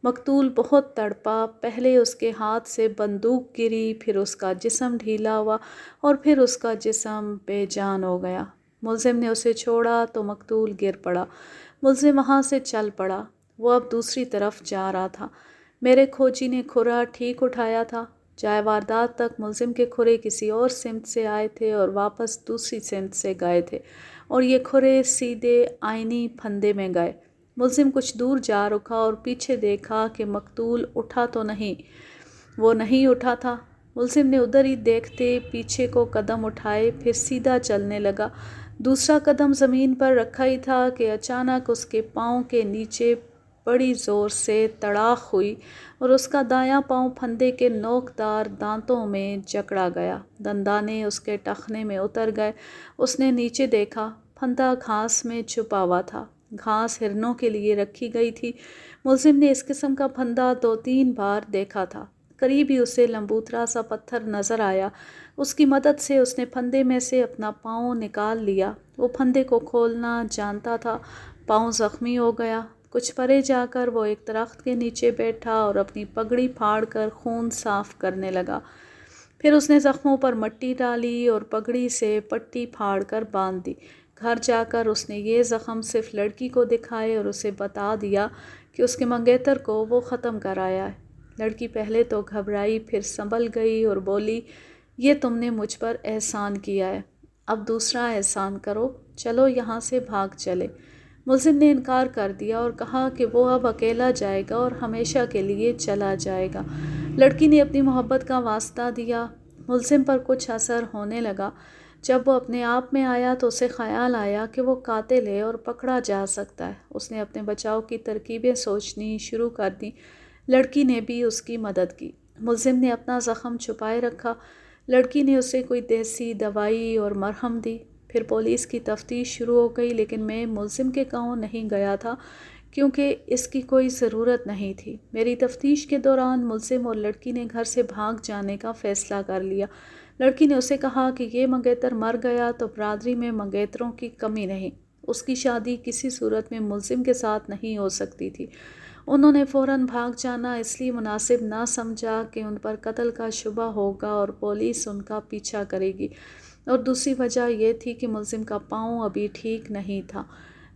مقتول بہت تڑپا۔ پہلے اس کے ہاتھ سے بندوق گری، پھر اس کا جسم ڈھیلا ہوا اور پھر اس کا جسم بے جان ہو گیا۔ ملزم نے اسے چھوڑا تو مقتول گر پڑا۔ ملزم وہاں سے چل پڑا۔ وہ اب دوسری طرف جا رہا تھا۔ میرے کھوجی نے کھرا ٹھیک اٹھایا تھا۔ جائے واردات تک ملزم کے کھرے کسی اور سمت سے آئے تھے اور واپس دوسری سمت سے گئے تھے، اور یہ کھرے سیدھے آئینی پھندے میں گئے۔ ملزم کچھ دور جا رکا اور پیچھے دیکھا کہ مقتول اٹھا تو نہیں۔ وہ نہیں اٹھا تھا۔ ملزم نے ادھر ہی دیکھتے پیچھے کو قدم اٹھائے، پھر سیدھا چلنے لگا۔ دوسرا قدم زمین پر رکھا ہی تھا کہ اچانک اس کے پاؤں کے نیچے بڑی زور سے تڑاخ ہوئی اور اس کا دایاں پاؤں پھندے کے نوکدار دانتوں میں جکڑا گیا۔ دندانے اس کے ٹخنے میں اتر گئے۔ اس نے نیچے دیکھا۔ پھندا گھاس میں چھپا ہوا تھا۔ گھاس ہرنوں کے لیے رکھی گئی تھی۔ ملزم نے اس قسم کا پھندا 2-3 بار دیکھا تھا۔ قریب ہی اسے لمبوترا سا پتھر نظر آیا۔ اس کی مدد سے اس نے پھندے میں سے اپنا پاؤں نکال لیا۔ وہ پھندے کو کھولنا جانتا تھا۔ پاؤں زخمی ہو گیا۔ کچھ پرے جا کر وہ ایک درخت کے نیچے بیٹھا اور اپنی پگڑی پھاڑ کر خون صاف کرنے لگا۔ پھر اس نے زخموں پر مٹی ڈالی اور پگڑی سے پٹی پھاڑ کر باندھ دی۔ گھر جا کر اس نے یہ زخم صرف لڑکی کو دکھائے اور اسے بتا دیا کہ اس کے منگیتر کو وہ ختم کر آیا ہے۔ لڑکی پہلے تو گھبرائی، پھر سنبھل گئی اور بولی یہ تم نے مجھ پر احسان کیا ہے، اب دوسرا احسان کرو، چلو یہاں سے بھاگ چلے۔ ملزم نے انکار کر دیا اور کہا کہ وہ اب اکیلا جائے گا اور ہمیشہ کے لیے چلا جائے گا۔ لڑکی نے اپنی محبت کا واسطہ دیا۔ ملزم پر کچھ اثر ہونے لگا۔ جب وہ اپنے آپ میں آیا تو اسے خیال آیا کہ وہ قاتل ہے اور پکڑا جا سکتا ہے۔ اس نے اپنے بچاؤ کی ترکیبیں سوچنی شروع کر دیں۔ لڑکی نے بھی اس کی مدد کی۔ ملزم نے اپنا زخم چھپائے رکھا۔ لڑکی نے اسے کوئی دیسی دوائی اور مرہم دی۔ پھر پولیس کی تفتیش شروع ہو گئی، لیکن میں ملزم کے گاؤں نہیں گیا تھا کیونکہ اس کی کوئی ضرورت نہیں تھی۔ میری تفتیش کے دوران ملزم اور لڑکی نے گھر سے بھاگ جانے کا فیصلہ کر لیا۔ لڑکی نے اسے کہا کہ یہ منگیتر مر گیا تو برادری میں منگیتروں کی کمی نہیں، اس کی شادی کسی صورت میں ملزم کے ساتھ نہیں ہو سکتی تھی۔ انہوں نے فوراً بھاگ جانا اس لیے مناسب نہ سمجھا کہ ان پر قتل کا شبہ ہوگا اور پولیس ان کا پیچھا کرے گی، اور دوسری وجہ یہ تھی کہ ملزم کا پاؤں ابھی ٹھیک نہیں تھا۔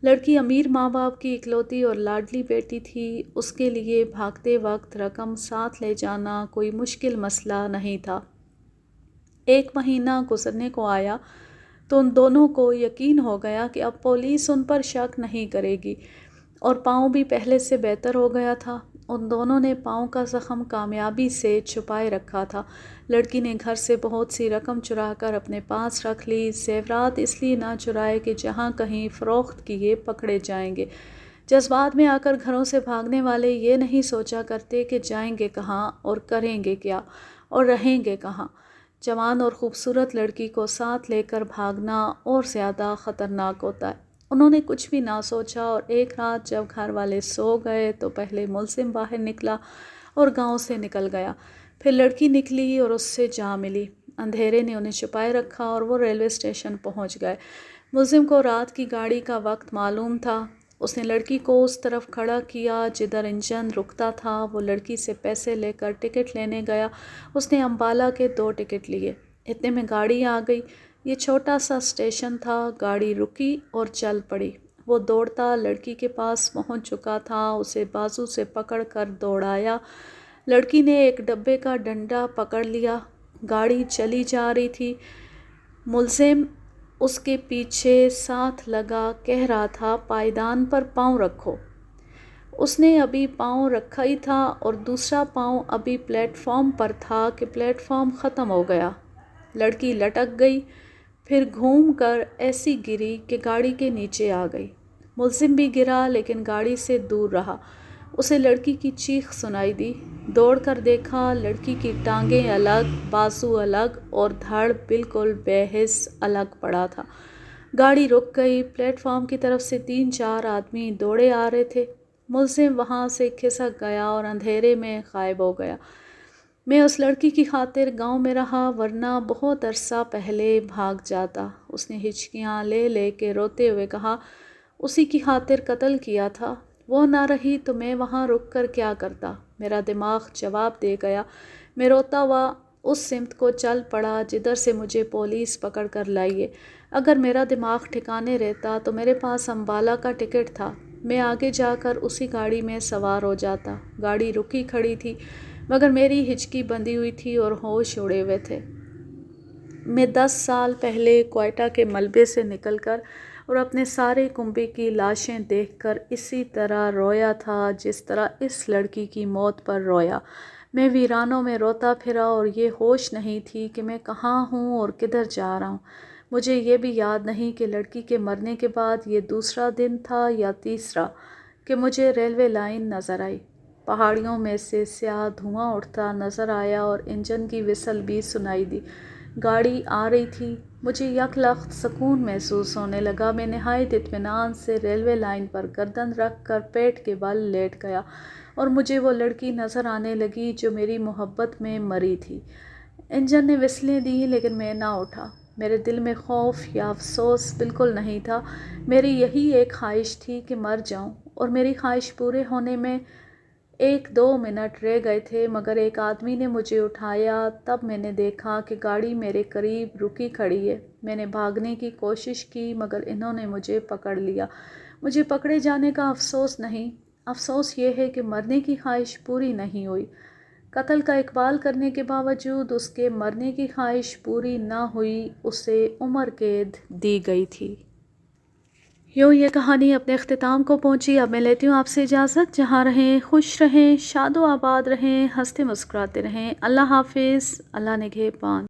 لڑکی امیر ماں باپ کی اکلوتی اور لاڈلی بیٹی تھی، اس کے لیے بھاگتے وقت رقم ساتھ لے جانا کوئی مشکل مسئلہ نہیں تھا۔ 1 مہینہ گزرنے کو آیا تو ان دونوں کو یقین ہو گیا کہ اب پولیس ان پر شک نہیں کرے گی، اور پاؤں بھی پہلے سے بہتر ہو گیا تھا۔ ان دونوں نے پاؤں کا زخم کامیابی سے چھپائے رکھا تھا۔ لڑکی نے گھر سے بہت سی رقم چرا کر اپنے پاس رکھ لی، زیورات اس لیے نہ چرائے کہ جہاں کہیں فروخت کیے پکڑے جائیں گے۔ جذبات میں آ کر گھروں سے بھاگنے والے یہ نہیں سوچا کرتے کہ جائیں گے کہاں اور کریں گے کیا اور رہیں گے کہاں۔ جوان اور خوبصورت لڑکی کو ساتھ لے کر بھاگنا اور زیادہ خطرناک ہوتا ہے۔ انہوں نے کچھ بھی نہ سوچا، اور ایک رات جب گھر والے سو گئے تو پہلے ملزم باہر نکلا اور گاؤں سے نکل گیا، پھر لڑکی نکلی اور اس سے جا ملی۔ اندھیرے نے انہیں چھپائے رکھا اور وہ ریلوے اسٹیشن پہنچ گئے۔ ملزم کو رات کی گاڑی کا وقت معلوم تھا۔ اس نے لڑکی کو اس طرف کھڑا کیا جدھر انجن رکتا تھا۔ وہ لڑکی سے پیسے لے کر ٹکٹ لینے گیا۔ اس نے امبالہ کے 2 ٹکٹ لیے۔ اتنے میں گاڑی آ گئی۔ یہ چھوٹا سا اسٹیشن تھا۔ گاڑی رکی اور چل پڑی۔ وہ دوڑتا لڑکی کے پاس پہنچ چکا تھا، اسے بازو سے پکڑ کر دوڑایا۔ لڑکی نے ایک ڈبے کا ڈنڈا پکڑ لیا۔ گاڑی چلی جا رہی تھی۔ ملزم اس کے پیچھے ساتھ لگا کہہ رہا تھا، پائیدان پر پاؤں رکھو۔ اس نے ابھی پاؤں رکھا ہی تھا اور دوسرا پاؤں ابھی پلیٹ فارم پر تھا کہ پلیٹ فارم ختم ہو گیا۔ لڑکی لٹک گئی، پھر گھوم کر ایسی گری کہ گاڑی کے نیچے آ گئی۔ ملزم بھی گرا لیکن گاڑی سے دور رہا۔ اسے لڑکی کی چیخ سنائی دی۔ دوڑ کر دیکھا، لڑکی کی ٹانگیں الگ، بازو الگ اور دھڑ بالکل بے حس الگ پڑا تھا۔ گاڑی رک گئی۔ پلیٹ فارم کی طرف سے 3-4 آدمی دوڑے آ رہے تھے۔ ملزم وہاں سے کھسک گیا اور اندھیرے میں غائب ہو گیا۔ میں اس لڑکی کی خاطر گاؤں میں رہا، ورنہ بہت عرصہ پہلے بھاگ جاتا۔ اس نے ہچکیاں لے لے کے روتے ہوئے کہا، اسی کی خاطر قتل کیا تھا۔ وہ نہ رہی تو میں وہاں رک کر کیا کرتا؟ میرا دماغ جواب دے گیا۔ میں روتا ہوا اس سمت کو چل پڑا جدھر سے مجھے پولیس پکڑ کر لائیے۔ اگر میرا دماغ ٹھکانے رہتا تو میرے پاس امبالہ کا ٹکٹ تھا، میں آگے جا کر اسی گاڑی میں سوار ہو جاتا۔ گاڑی رکی کھڑی تھی مگر میری ہچکی بندھی ہوئی تھی اور ہوش اڑے ہوئے تھے۔ میں 10 سال پہلے کوئٹہ کے ملبے سے نکل کر اور اپنے سارے کنبے کی لاشیں دیکھ کر اسی طرح رویا تھا جس طرح اس لڑکی کی موت پر رویا۔ میں ویرانوں میں روتا پھرا اور یہ ہوش نہیں تھی کہ میں کہاں ہوں اور کدھر جا رہا ہوں۔ مجھے یہ بھی یاد نہیں کہ لڑکی کے مرنے کے بعد یہ دوسرا دن تھا یا تیسرا کہ مجھے ریلوے لائن نظر آئی۔ پہاڑیوں میں سے سیاہ دھواں اٹھتا نظر آیا اور انجن کی وسل بھی سنائی دی۔ گاڑی آ رہی تھی۔ مجھے یک لخت سکون محسوس ہونے لگا۔ میں نہایت اطمینان سے ریلوے لائن پر گردن رکھ کر پیٹ کے بل لیٹ گیا اور مجھے وہ لڑکی نظر آنے لگی جو میری محبت میں مری تھی۔ انجن نے وسلیں دیں لیکن میں نہ اٹھا۔ میرے دل میں خوف یا افسوس بالکل نہیں تھا۔ میری یہی ایک خواہش تھی کہ مر جاؤں، اور میری خواہش پورے ہونے میں 1-2 منٹ رہ گئے تھے مگر ایک آدمی نے مجھے اٹھایا۔ تب میں نے دیکھا کہ گاڑی میرے قریب رکی کھڑی ہے۔ میں نے بھاگنے کی کوشش کی مگر انہوں نے مجھے پکڑ لیا۔ مجھے پکڑے جانے کا افسوس نہیں، افسوس یہ ہے کہ مرنے کی خواہش پوری نہیں ہوئی۔ قتل کا اقبال کرنے کے باوجود اس کے مرنے کی خواہش پوری نہ ہوئی، اسے عمر قید دی گئی تھی۔ یوں یہ کہانی اپنے اختتام کو پہنچی۔ اب میں لیتی ہوں آپ سے اجازت۔ جہاں رہیں خوش رہیں، شاد و آباد رہیں، ہنستے مسکراتے رہیں۔ اللہ حافظ، اللہ نگہبان۔